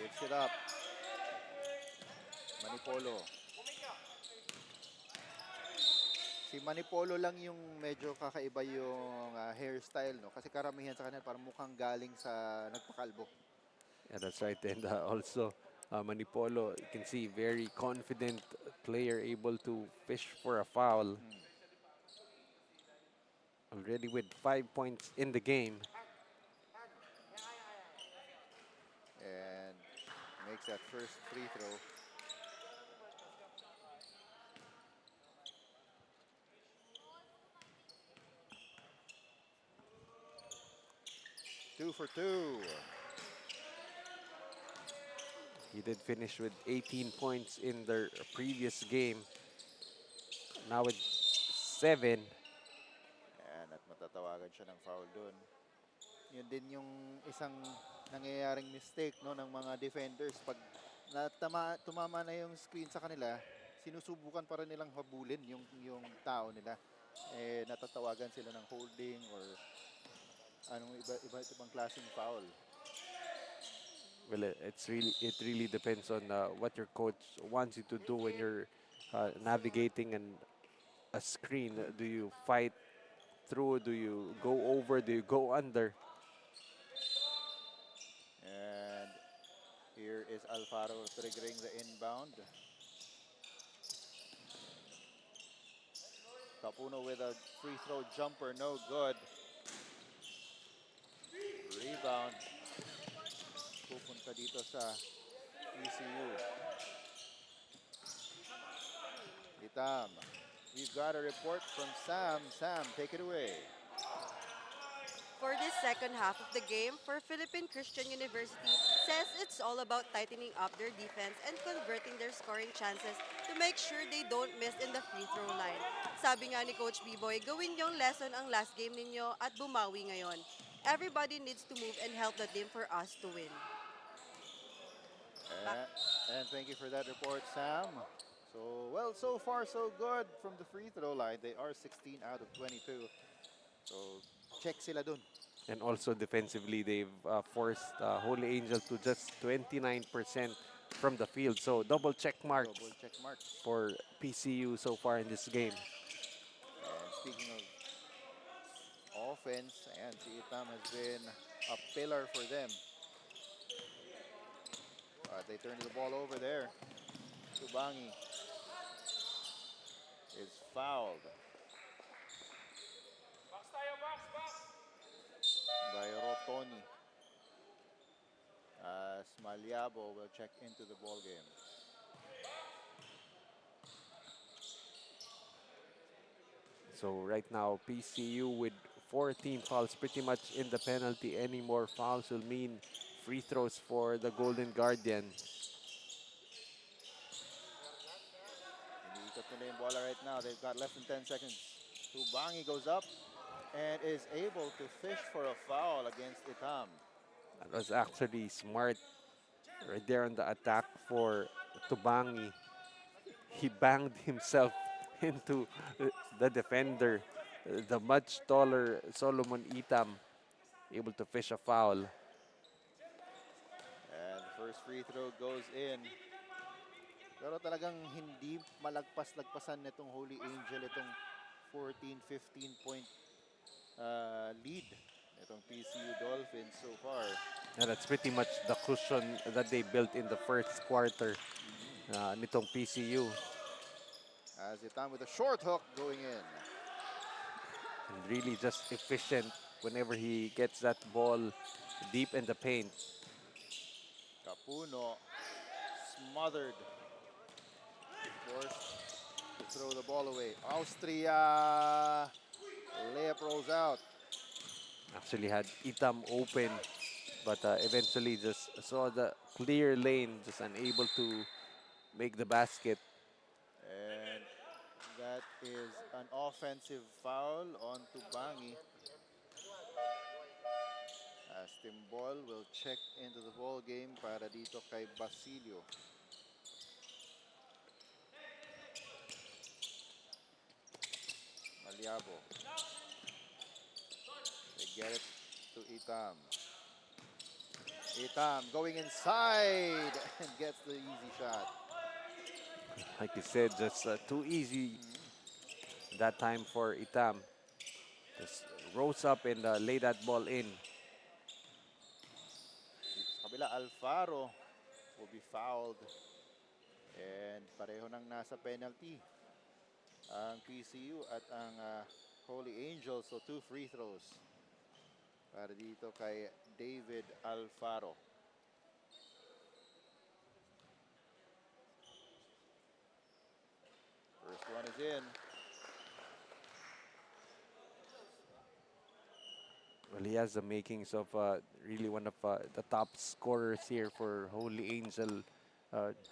Gives it up. Manipolo. Si Manipolo lang yung medyo kakaiba yung hairstyle, no? Kasi karamihan sa kanila parang mukhang galing sa nagpakalbo. Yeah, that's right. And also, Manipolo, you can see very confident player able to fish for a foul. Already with 5 points in the game. And makes that first free throw. Two for two. He did finish with 18 points in their previous game. Now with 7. Ayan, at matatawagan siya ng foul dun. Yun din yung isang nangyayaring mistake, no, ng mga defenders. Pag tumama na yung screen sa kanila, sinusubukan pa rin nilang habulin yung tao nila. Eh, natatawagan sila ng holding or anong ibang klaseng foul. Well, it really depends on what your coach wants you to do when you're navigating a screen. Do you fight through? Do you go over? Do you go under? And here is Alfaro triggering the inbound. Capuno with a free throw jumper, no good. Rebound. Pupunta dito sa PCU. Itam. We've got a report from Sam. Sam, take it away. For this second half of the game, for Philippine Christian University, says it's all about tightening up their defense and converting their scoring chances to make sure they don't miss in the free throw line. Sabi nga ni Coach B-Boy, gawin yung lesson ang last game ninyo at bumawi ngayon. Everybody needs to move and help the team for us to win. And thank you for that report, Sam. So, well, so far so good from the free throw line. They are 16 out of 22. So, check sila dun. And also defensively, they've forced Holy Angel to just 29% from the field. So double check marks for PCU so far in this game. And speaking of offense, and si Itam has been a pillar for them. They turn the ball over there. Tubangi is fouled by Rotoni as Maliabo will check into the ball game. So right now, PCU with 14 fouls, pretty much in the penalty. Any more fouls will mean free throws for the Golden Guardian. Iniikot nila yung bola right now. They've got less than 10 seconds. Tubangi goes up and is able to fish for a foul against Itam. That was actually smart right there on the attack for Tubangi. He banged himself into the defender, the much taller Solomon Itam, able to fish a foul. And the first free throw goes in. Pero talagang hindi malagpas-lagpasan nitong Holy Angel itong 14-15 point lead itong PCU Dolphins so far. And that's pretty much the cushion that they built in the first quarter nitong PCU. As Itam with a short hook going in. And really just efficient whenever he gets that ball deep in the paint. Capuno smothered. Forced to throw the ball away. Austria. Layup rolls out. actually had Itam open, but eventually just saw the clear lane, just unable to make the basket. And that is an offensive foul on Tubangi. As Timbol will check into the ball game para dito kay Basilio. Maliabo. They get it to Itam. Itam going inside and gets the easy shot. Like you said, just too easy that time for Itam. Just rose up and lay that ball in. Sa kabila, Alfaro will be fouled. And pareho nang nasa penalty ang PCU at ang Holy Angels. So 2 free throws para dito kay David Alfaro. First one is in. Well, he has the makings of really one of the top scorers here for Holy Angel.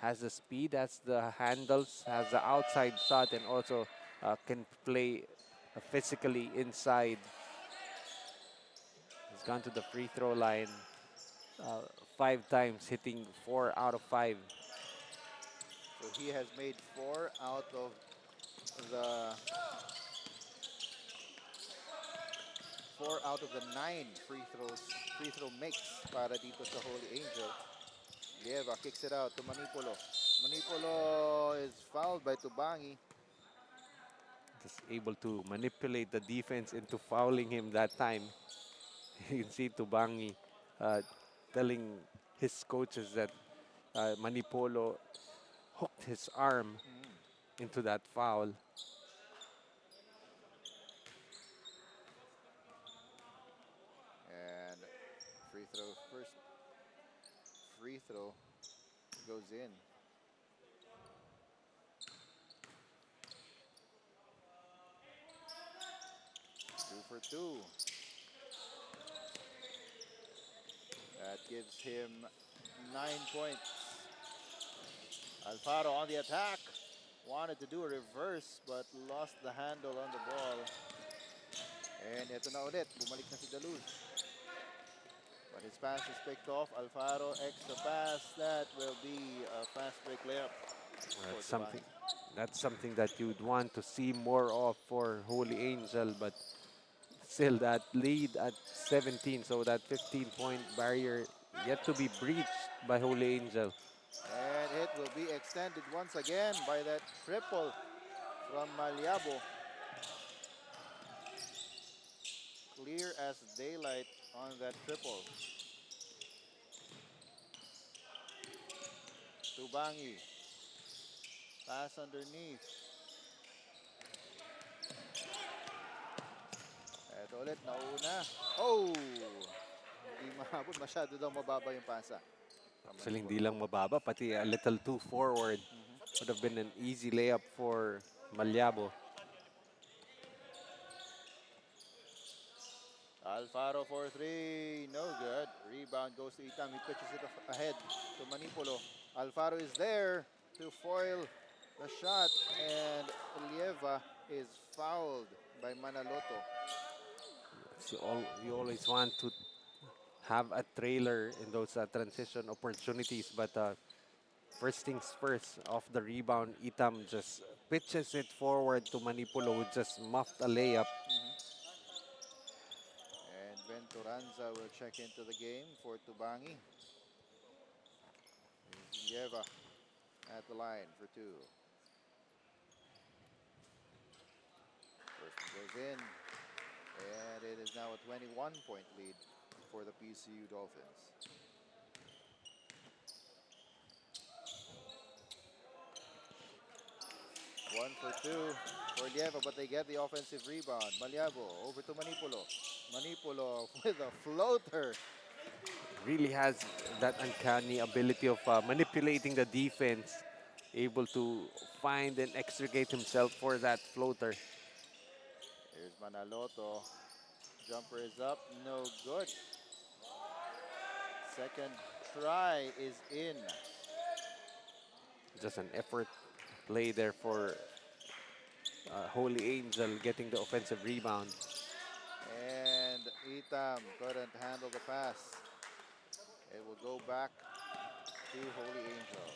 Has the speed, has the handles, has the outside shot, and also can play physically inside. He's gone to the free throw line 5 times, hitting 4 out of 5. So he has made 4 out of the 9 free throw makes para dito sa Holy Angel. Lieva kicks it out to Manipolo. Manipolo is fouled by Tubangi. Just able to manipulate the defense into fouling him that time. You can see Tubangi telling his coaches that Manipolo hooked his arm into that foul. And first free throw goes in. Two for 2. That gives him 9 points. Alfaro on the attack. Wanted to do a reverse but lost the handle on the ball. And ito na ulit. Bumalik na si Daluz. But his pass is picked off. Alfaro, extra pass. That will be a fast break layup. That's something that you'd want to see more of for Holy Angel, but still that lead at 17, so that 15-point barrier yet to be breached by Holy Angel. And it will be extended once again by that triple from Maliabo. Clear as daylight on that triple. Tubangi. Pass underneath. Ito ulit, nauna. Oh! Hindi mahabol. Masyado daw mababa yung pasa. Actually, hindi lang mababa, pati a little too forward. Would have been an easy layup for Maliabo. Alfaro for 3, no good. Rebound goes to Itam. He pitches it ahead to Manipolo. Alfaro is there to foil the shot, and Lieva is fouled by Manaloto. You always want to have a trailer in those transition opportunities, but first things first, off the rebound, Itam just pitches it forward to Manipolo, who just muffed a layup. And Venturanza will check into the game for Tubangi. Lieva at the line for 2. First one goes in, and it is now a 21-point lead for the PCU Dolphins. One for 2 for Lieva, but they get the offensive rebound. Maliabo over to Manipolo. Manipolo with a floater. Really has that uncanny ability of manipulating the defense, able to find and extricate himself for that floater. Here's Manaloto. Jumper is up, no good. Second try is in. Just an effort play there for Holy Angel getting the offensive rebound. And Itam couldn't handle the pass. It will go back to Holy Angel.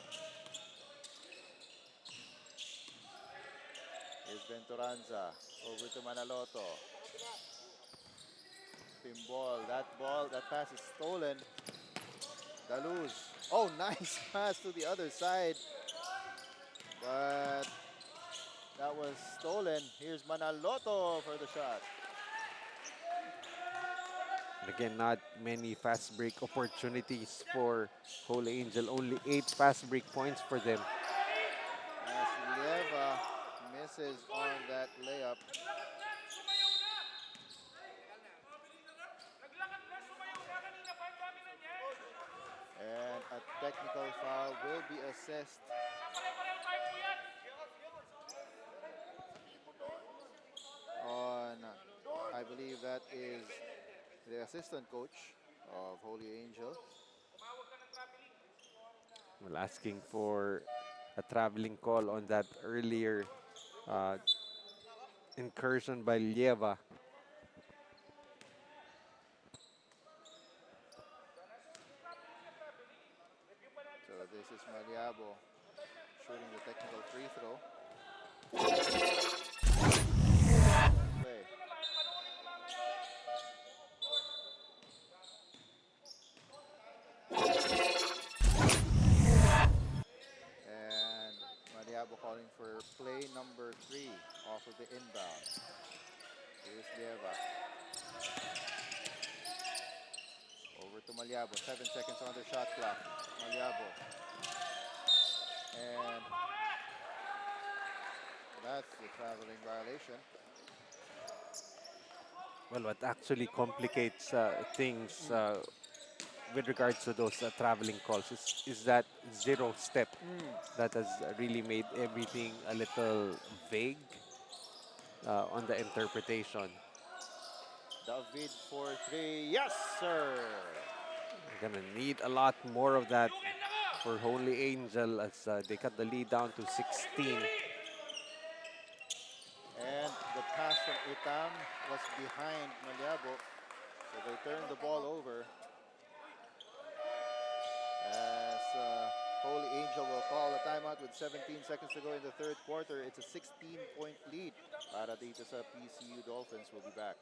Here's Venturanza over to Manaloto. Pinball, that pass is stolen. Daluz. Oh, nice pass to the other side. But that was stolen. Here's Manaloto for the shot. And again, not many fast break opportunities for Holy Angel. Only 8 fast break points for them. As Leva misses on that layup. And a technical foul will be assessed on, I believe that is the assistant coach of Holy Angel. Well, asking for a traveling call on that earlier incursion by Lieva. So this is Maliabo shooting the technical free throw. Play. And Maliabo calling for play number 3 off of the inbound. Here's Lieva. Over to Maliabo. 7 seconds on the shot clock. Maliabo. And that's the traveling violation. Well, what actually complicates things with regards to those traveling calls is that 0 step that has really made everything a little vague on the interpretation. David for 3. Yes, sir. We're gonna need a lot more of that for Holy Angel as they cut the lead down to 16. And the pass from Itam was behind Maliabo. So they turned the ball over. As Holy Angel will call a timeout with 17 seconds to go in the third quarter. It's a 16-point lead para dito sa PCU Dolphins. Will be back.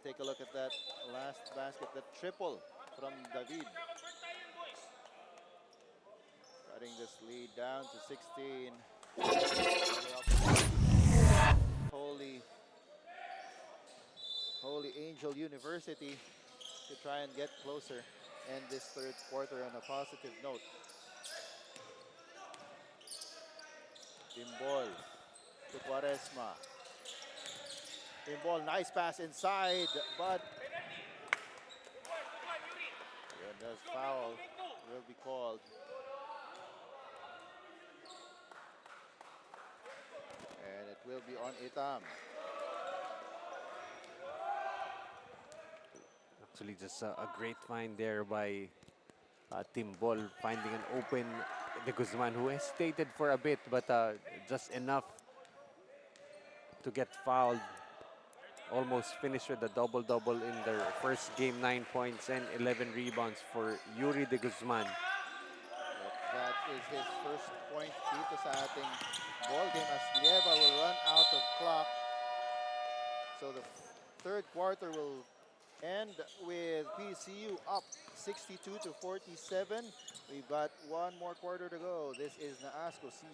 Take a look at that last basket, the triple from David. Cutting this lead down to 16. Holy Angel University to try and get closer and this third quarter on a positive note. Timbol to Quaresma. Ball, nice pass inside, but does foul will be called. And it will be on Itam. Actually, just a great find there by Timbol, finding an open De Guzman, who hesitated for a bit, but just enough to get fouled. Almost finished with a double-double in their first game, 9 points and 11 rebounds for Yuri De Guzman. That is his first point dito sa ating ball game as Lieva will run out of clock. So the third quarter will end with PCU up 62-47. We've got one more quarter to go. This is NAASCU season.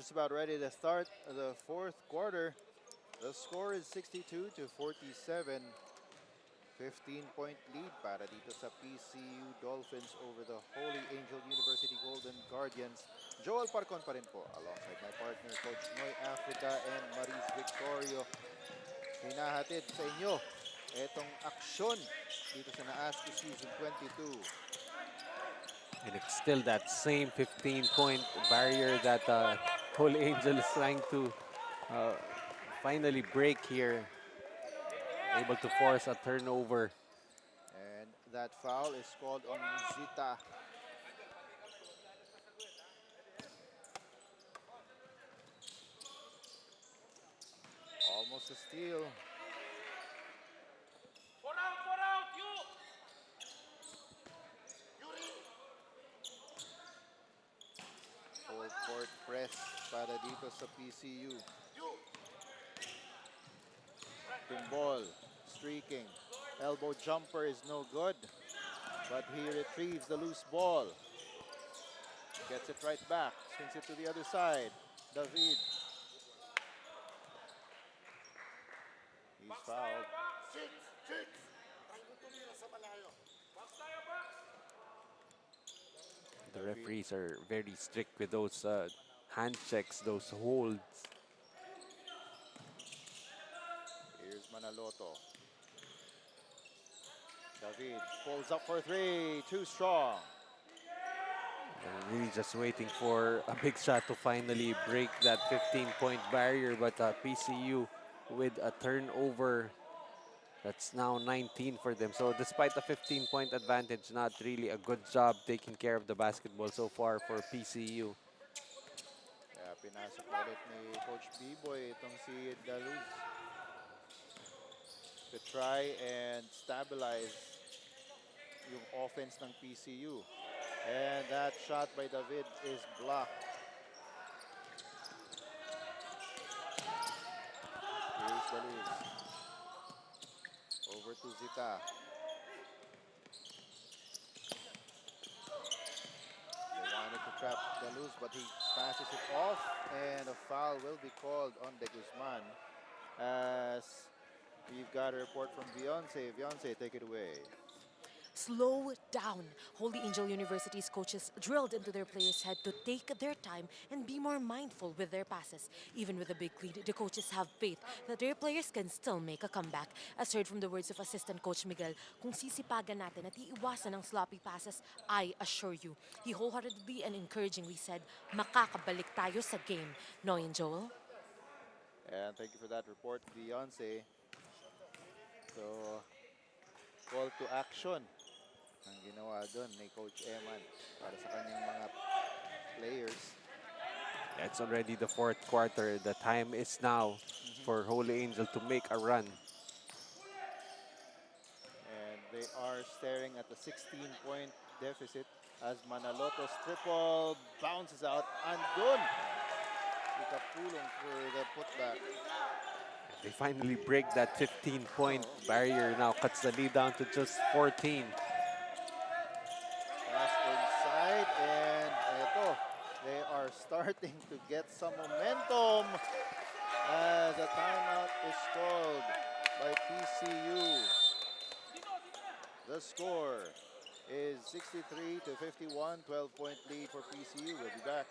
just about ready to start the fourth quarter. The score is 62 to 47. 15-point lead para dito sa PCU Dolphins over the Holy Angel University Golden Guardians. Joel Parcon pa rin po alongside my partner Coach Noy Africa and Maris Victorio. Hinahatid sa inyo itong aksyon dito sa NAASCU Season 22. And it's still that same 15-point barrier that Holy Angel is trying to finally break here. Able to force a turnover. And that foul is called on Zita. Almost a steal. Full court press para dito sa PCU. Timbol streaking. Elbow jumper is no good, but he retrieves the loose ball. Gets it right back. Swings it to the other side. David. He's fouled. The referees are very strict with those hand checks, those holds. Here's Manaloto. David pulls up for three. Too strong. They're really just waiting for a big shot to finally break that 15-point barrier, but PCU with a turnover. That's now 19 for them. So despite the 15-point advantage, not really a good job taking care of the basketball so far for PCU. Kaya pinasok ulit ni Coach B-Boy itong si Daluz to try and stabilize yung offense ng PCU. And that shot by David is blocked. Here's Daluz. Over to Zita. They wanted to trap Daluz, but he passes it off, and a foul will be called on De Guzman. As we've got a report from Beyonce. Beyonce, take it away. Slow down. Holy Angel University's coaches drilled into their players' head to take their time and be more mindful with their passes. Even with a big lead, the coaches have faith that their players can still make a comeback. As heard from the words of assistant coach Miguel, kung sisipagan natin at iiwasan ng sloppy passes, I assure you, he wholeheartedly and encouragingly said, makakabalik tayo sa game. Noy and Joel? And thank you for that report, Beyonce. So, call to action ang ginawa doon ni Coach Eman para sa kanyang mga players. It's already the fourth quarter. The time is now for Holy Angel to make a run. And they are staring at the 16-point deficit as Manaloto's triple bounces out. Andun! Ikapulong for the putback. They finally break that 15-point barrier now. Cuts the lead down to just 14. Pass inside, and eto, they are starting to get some momentum as a timeout is called by PCU. The score is 63 to 51, 12-point lead for PCU. We'll be back.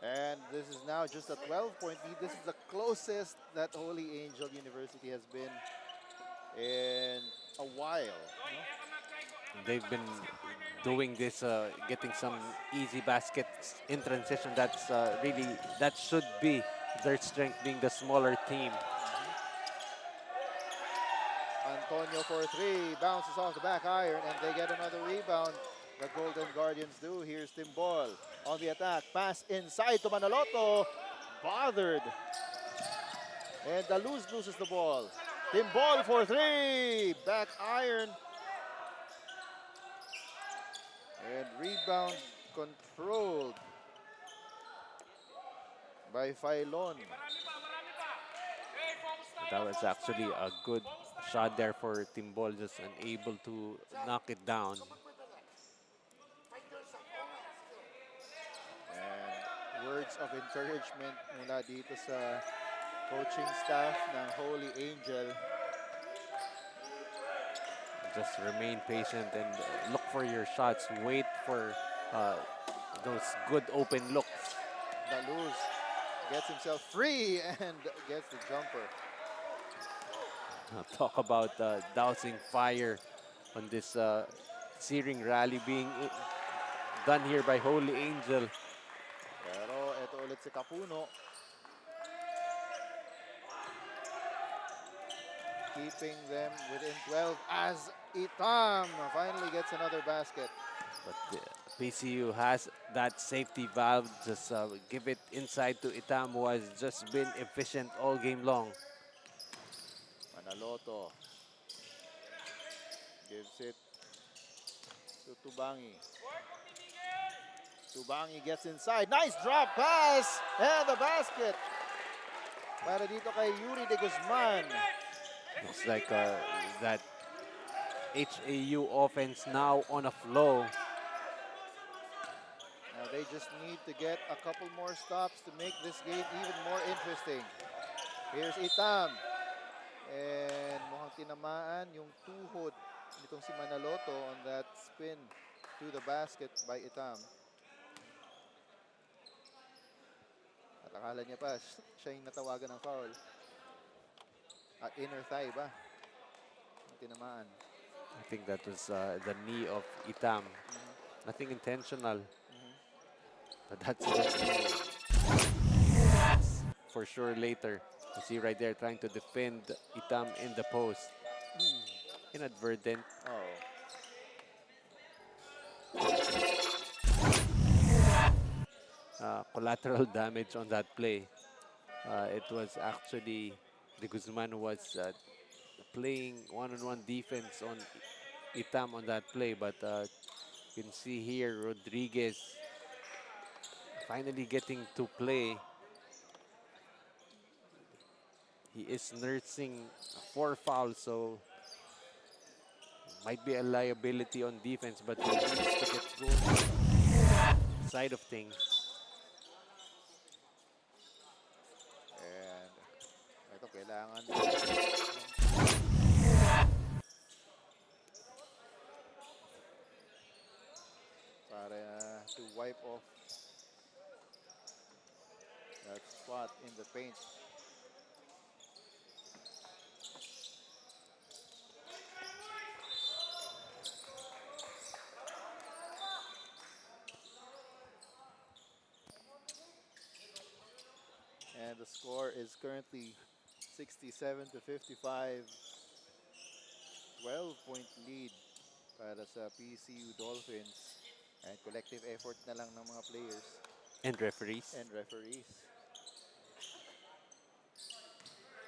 And this is now just a 12-point lead. This is the closest that Holy Angel University has been in a while. They've been doing this, getting some easy baskets in transition. That's really, that should be their strength, being the smaller team. Antonio for three. Bounces off the back iron and they get another rebound. The Golden Guardians do. Here's Timbol on the attack. Pass inside to Manaloto. Bothered. And Daluz loses the ball. Timbol for three. Back iron. And rebound controlled by Failon. That was actually a good shot there for Timbol, just unable to knock it down. And words of encouragement mula dito sa coaching staff ng Holy Angel. Just remain patient and look for your shots. Wait for those good open looks. Daluz gets himself free and gets the jumper. Talk about dousing fire on this searing rally being done here by Holy Angel. Pero ito ulit si Capuno. Keeping them within 12 as Itam finally gets another basket. But PCU has that safety valve. Just give it inside to Itam, who has just been efficient all game long. Manaloto gives it to Tubangi. Tubangi gets inside. Nice drop pass and the basket. Para dito kay Yuri de Guzman. Looks like that HAU offense now on a flow. Now they just need to get a couple more stops to make this game even more interesting. Here's Itam. And mukhang tinamaan yung tuhod nitong si Manaloto on that spin to the basket by Itam. At akala niya pa, siya yung natawagan ng foul. At inner thigh ba? Ang tinamaan. I think that was the knee of Itam. Nothing intentional. But that's for sure later. You see right there trying to defend Itam in the post. Inadvertent. Oh. Collateral damage on that play. It was actually de Guzman who was playing one-on-one defense on Itam on that play, but you can see here Rodriguez finally getting to play. He is nursing 4 fouls, so might be a liability on defense, but he needs to get going side of things. And ito kailangan para to wipe off that spot in the paint. And the score is currently 67 to 55. 12-point lead para sa PCU Dolphins. And collective effort na lang ng mga players And referees. and referees.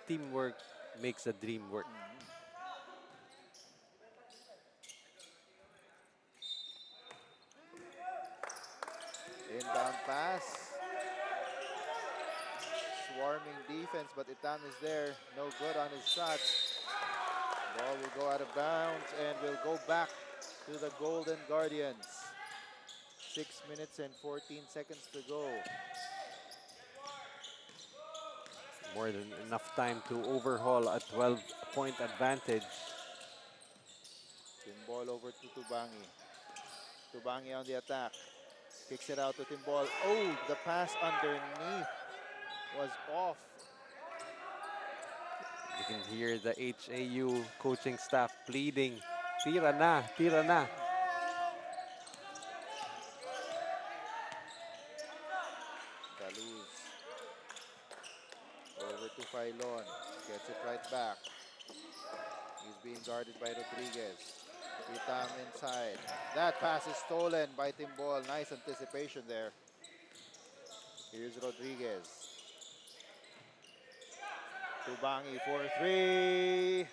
Teamwork makes a dream work. Inbound pass. Swarming defense, but Itam is there. No good on his shot. Ball will go out of bounds and will go back to the Golden Guardians. 6 minutes and 14 seconds to go. More than enough time to overhaul a 12-point advantage. Timbol over to Tubangi. Tubangi on the attack. Kicks it out to Timbol. Oh, the pass underneath was off. You can hear the HAU coaching staff pleading, tira na, tira na. Daluz. Over to Failon. Gets it right back. He's being guarded by Rodriguez. Itam inside. That pass is stolen by Timbol. Nice anticipation there. Here's Rodriguez. Tubangi for three.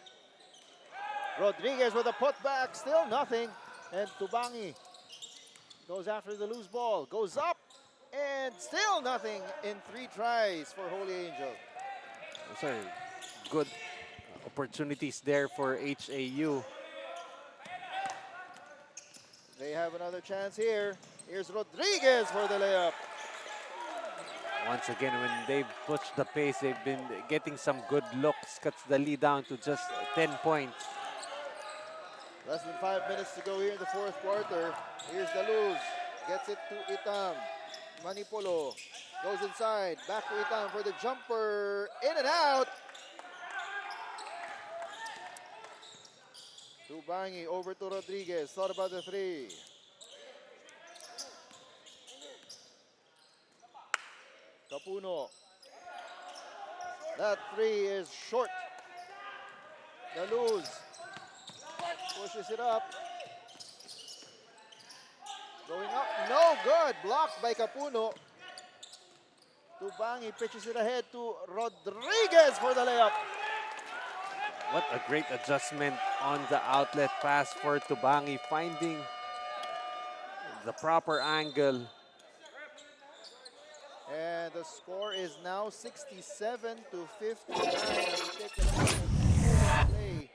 Rodriguez with a putback. Still nothing. And Tubangi goes after the loose ball. Goes up. And still nothing in 3 tries for Holy Angel. Those are good opportunities there for HAU. They have another chance here. Here's Rodriguez for the layup. Once again, when they've pushed the pace, they've been getting some good looks. Cuts the lead down to just 10 points. Less than 5 minutes to go here in the 4th quarter. Here's Daluz. Gets it to Itam. Manipolo goes inside. Back to Itam for the jumper. In and out. Tubangi over to Rodriguez. Thought about the 3. Capuno. That 3 is short. Daluz pushes it up. Going up, no good. Blocked by Capuno. Tubangi pitches it ahead to Rodriguez for the layup. What a great adjustment on the outlet pass for Tubangi, finding the proper angle. And the score is now 67 to 59. As we take the play,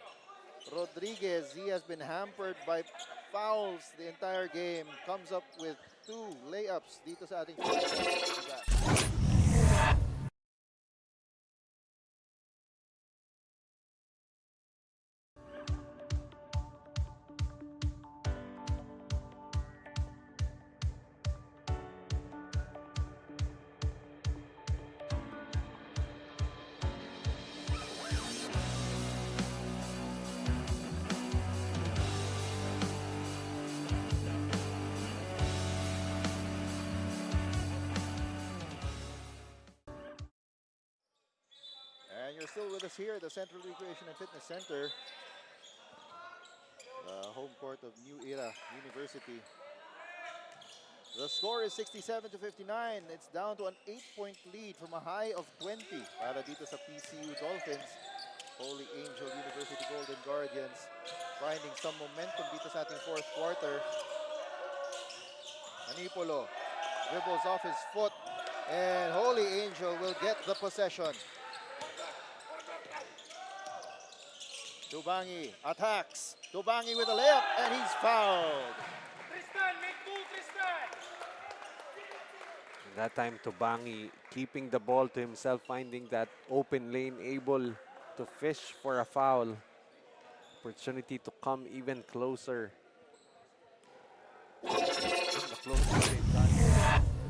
Rodriguez, he has been hampered by fouls the entire game. Comes up with 2 layups dito sa ating back. And you're still with us here at the Central Recreation and Fitness Center, the home court of New Era University. The score is 67 to 59. It's down to an 8-point lead from a high of 20 para dito sa PCU Dolphins. Holy Angel University Golden Guardians finding some momentum dito sa ating 4th quarter. Manipolo dribbles off his foot and Holy Angel will get the possession. Tubangi attacks. Tubangi with a layup and he's fouled. That time, Tubangi keeping the ball to himself, finding that open lane, able to fish for a foul. Opportunity to come even closer. The closest they've done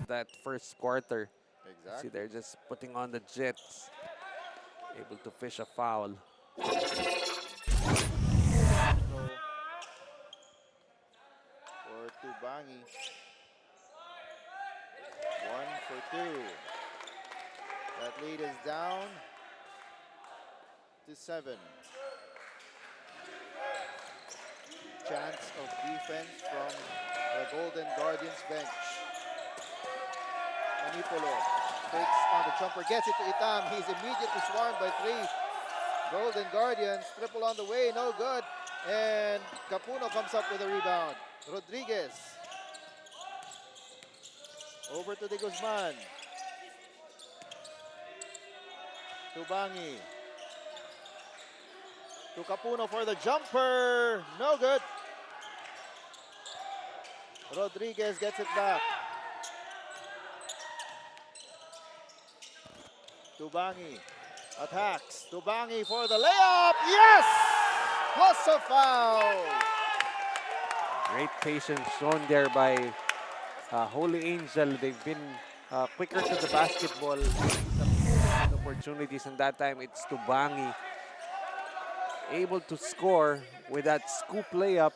that 1st quarter. Exactly. See, they're just putting on the jets. Able to fish a foul. For Tubangi. 1 for 2. That lead is down to 7. Chance of defense from the Golden Guardians bench. Manipolo takes on the jumper, gets it to Itam. He's immediately swarmed by 3. Golden Guardians, triple on the way, no good. And Capuno comes up with a rebound. Rodriguez. Over to 𝐍𝐁. Tubangi. To Capuno for the jumper. No good. Rodriguez gets it back. Tubangi attacks. Tubangi for the layup. Yes! Plus a foul. Great patience shown there by Holy Angel. They've been quicker to the basketball, some opportunities, and that time it's Tubangi able to score with that scoop layup.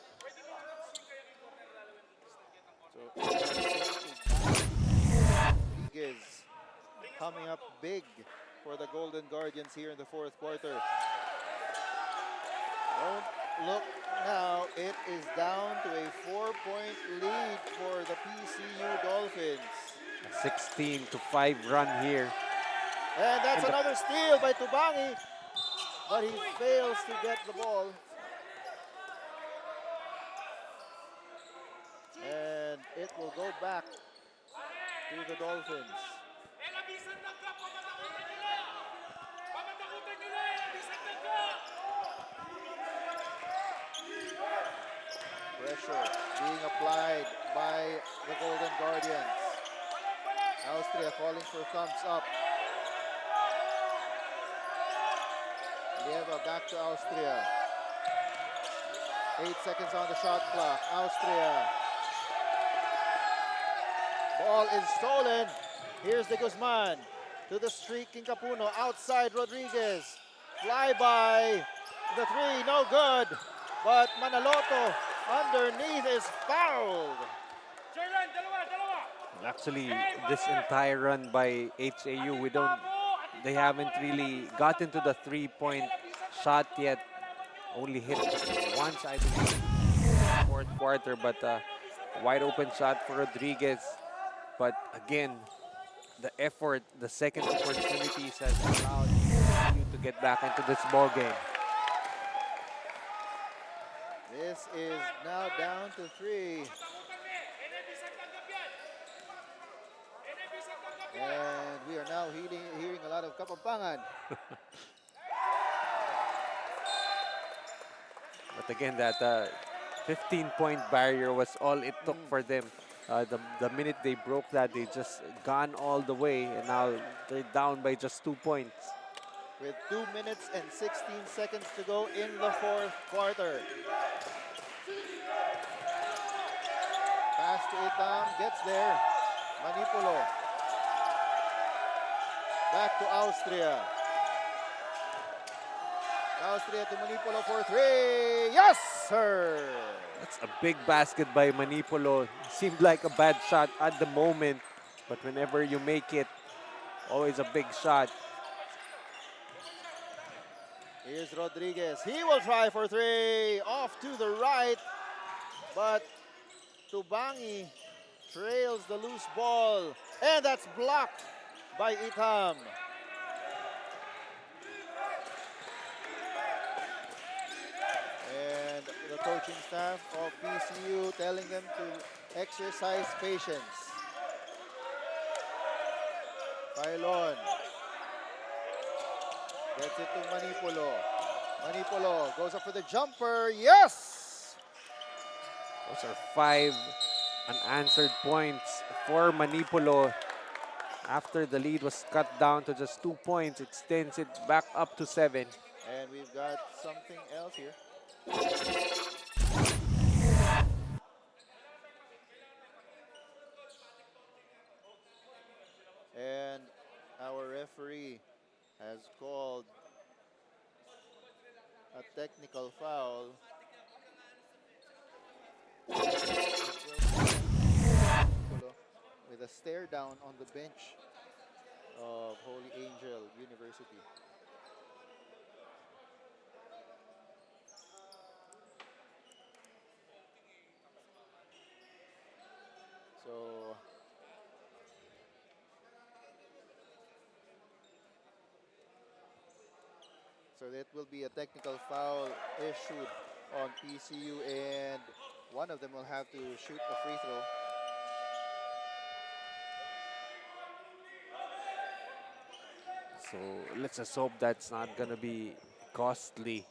Rodriguez coming up big for the Golden Guardians here in the 4th quarter. Don't look now. It is down to a 4-point lead for the PCU Dolphins. A 16-5 run here. And that's another steal by Tubangi, but he fails to get the ball. And it will go back to the Dolphins. Pressure being applied by the Golden Guardians. Austria calling for thumbs up. Lieva back to Austria. 8 seconds on the shot clock. Austria. Ball is stolen. Here's de Guzman to the streak. King outside Rodriguez. Fly by. The three, no good. But Manaloto underneath is fouled. Actually, this entire run by HAU, they haven't really gotten to the three-point shot yet. Only hit once, I believe, in the fourth quarter, but wide open shot for Rodriguez. But again, the effort, the second opportunities has allowed HAU to get back into this ball game. This is now down to 3. And we are now hearing a lot of Kapampangan. But again, that 15-point barrier was all it took for them. The minute they broke that, they just gone all the way, and now they're down by just 2 points. With 2 minutes and 16 seconds to go in the fourth quarter. Pass to Itam, gets there. Manipulo. Back to Austria. Austria to Manipulo for 3. Yes, sir! That's a big basket by Manipulo. Seemed like a bad shot at the moment, but whenever you make it, always a big shot. Here's Rodriguez. He will try for 3. Off to the right, but Tubangi trails the loose ball, and that's blocked by Itam. And the coaching staff of PCU telling them to exercise patience. Pailon gets it to Manipulo. Manipulo goes up for the jumper. Yes! Those are 5 unanswered points for Manipulo. After the lead was cut down to just 2 points, it extends it back up to 7. And we've got something else here. And our referee has called a technical foul. With a stare down on the bench of Holy Angel University. So that will be a technical foul issued on PCU, and one of them will have to shoot a free throw. So let's just hope that's not going to be costly.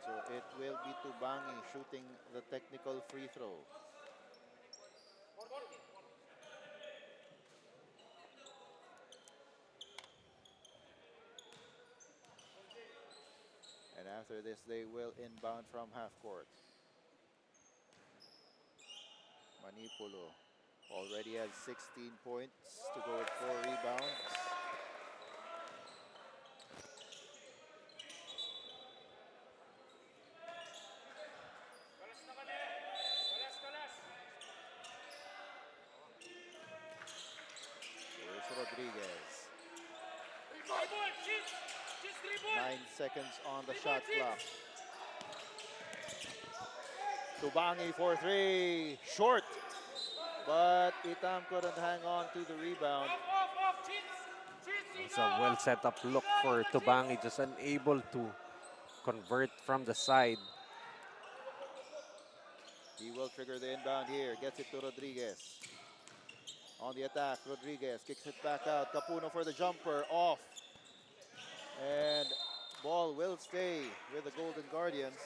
So it will be Tubangi shooting the technical free throw. And after this, they will inbound from half court. Manipulo already has 16 points to go with 4 rebounds. Rodriguez. 9 seconds on the shot clock. 𝐍𝐶 for 3. Short. But Itam couldn't hang on to the rebound. It's a well set up look for 𝐍𝐶, just unable to convert from the side. He will trigger the inbound here. Gets it to Rodriguez. On the attack, Rodriguez kicks it back out. Capuno for the jumper. Off. And ball will stay with the Golden Guardians.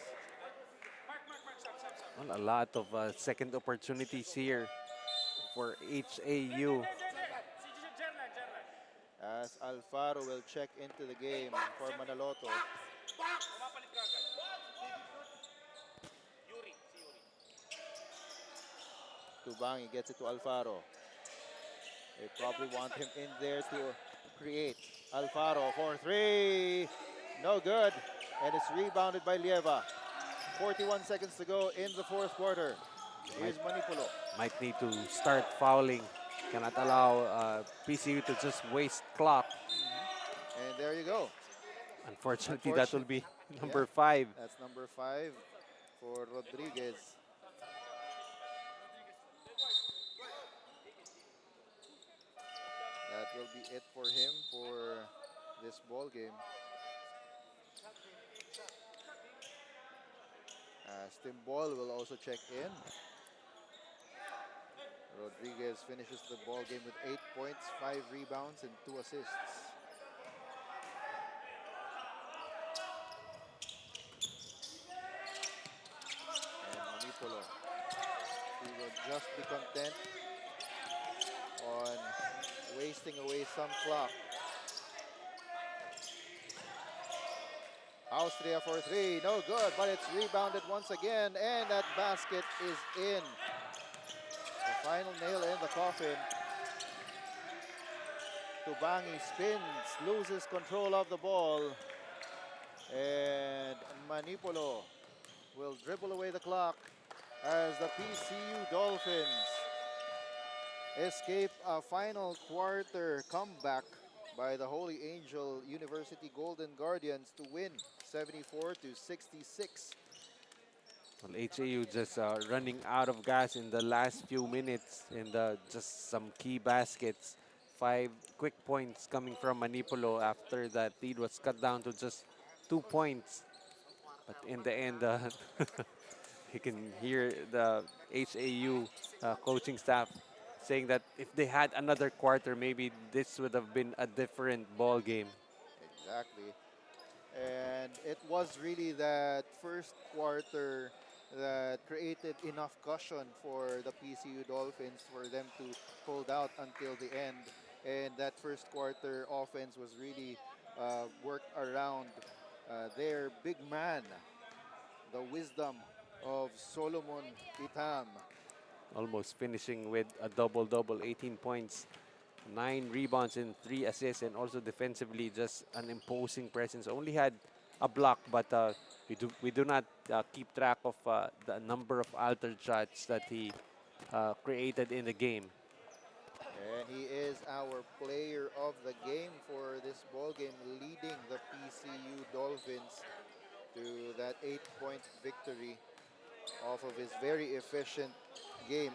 Well, a lot of second opportunities here for HAU. As Alfaro will check into the game for Manaloto. 𝐍𝐶 gets it to Alfaro. They probably want him in there to create. Alfaro for 3. No good. And it's rebounded by Lieva. 41 seconds to go in the fourth quarter. Here's Manipolo. Might need to start fouling. Cannot allow PCU to just waste clock. And there you go. Unfortunately, that will be number 5. That's number 5 for Rodriguez. That will be it for him for this ball game. Timbol will also check in. Rodriguez finishes the ball game with 8 points, 5 rebounds, and 2 assists. And Manipolo, he will just be content on wasting away some clock. Austria for 3, no good, but it's rebounded once again, and that basket is in. The final nail in the coffin. 𝐍𝐶 spins, loses control of the ball, and Manipolo will dribble away the clock as the PCU Dolphins escape a final quarter comeback by the Holy Angel University Golden Guardians to win 74-66. Well, HAU just running out of gas in the last few minutes, and just some key baskets. 5 quick points coming from Manipolo after that lead was cut down to just 2 points. But in the end, you can hear the HAU coaching staff saying that if they had another quarter, maybe this would have been a different ball game. Exactly. And it was really that first quarter that created enough cushion for the PCU Dolphins for them to hold out until the end. And that first quarter offense was really worked around their big man, the wisdom of Solomon Itam. Almost finishing with a double-double, 18 points, 9 rebounds and 3 assists, and also defensively just an imposing presence. Only had a block, but we do not keep track of the number of altered shots that he created in the game. And he is our player of the game for this ball game, leading the PCU Dolphins to that 8-point victory off of his very efficient game.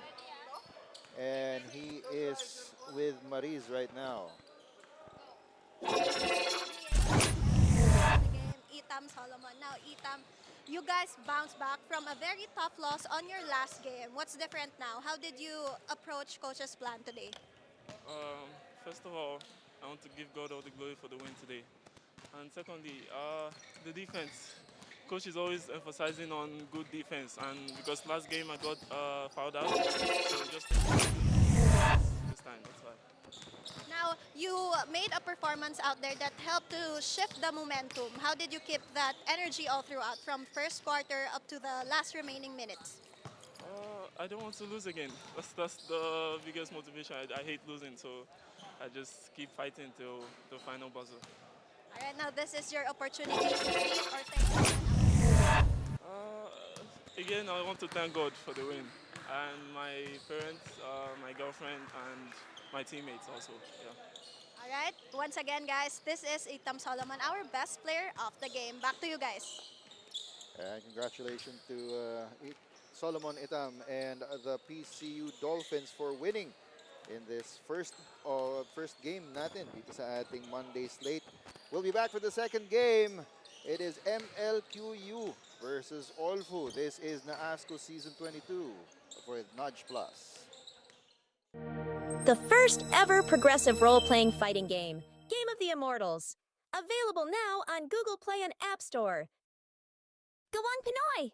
And he is with Maris right now. Itam Solomon. Now, Itam, you guys bounced back from a very tough loss on your last game. What's different now? How did you approach coach's plan today? First of all, I want to give God all the glory for the win today. And secondly, the defense. Coach is always emphasizing on good defense, and because last game I got fouled out, so just this time, that's why. Now, you made a performance out there that helped to shift the momentum. How did you keep that energy all throughout, from first quarter up to the last remaining minutes? I don't want to lose again. That's the biggest motivation. I hate losing, so I just keep fighting till the final buzzer. All right, now this is your opportunity to lead or thank you. Again, I want to thank God for the win, and my parents, my girlfriend, and my teammates also. Yeah. All right, once again, guys, this is Itam Solomon, our best player of the game. Back to you guys. And congratulations to Solomon Itam and the PCU Dolphins for winning in this first game natin dito sa ating Monday slate. We'll be back for the second game. It is MLQU versus Olfu. This is NAASCU Season 22 for Nudge Plus. The first ever progressive role-playing fighting game, Game of the Immortals. Available now on Google Play and App Store. Gawang Pinoy!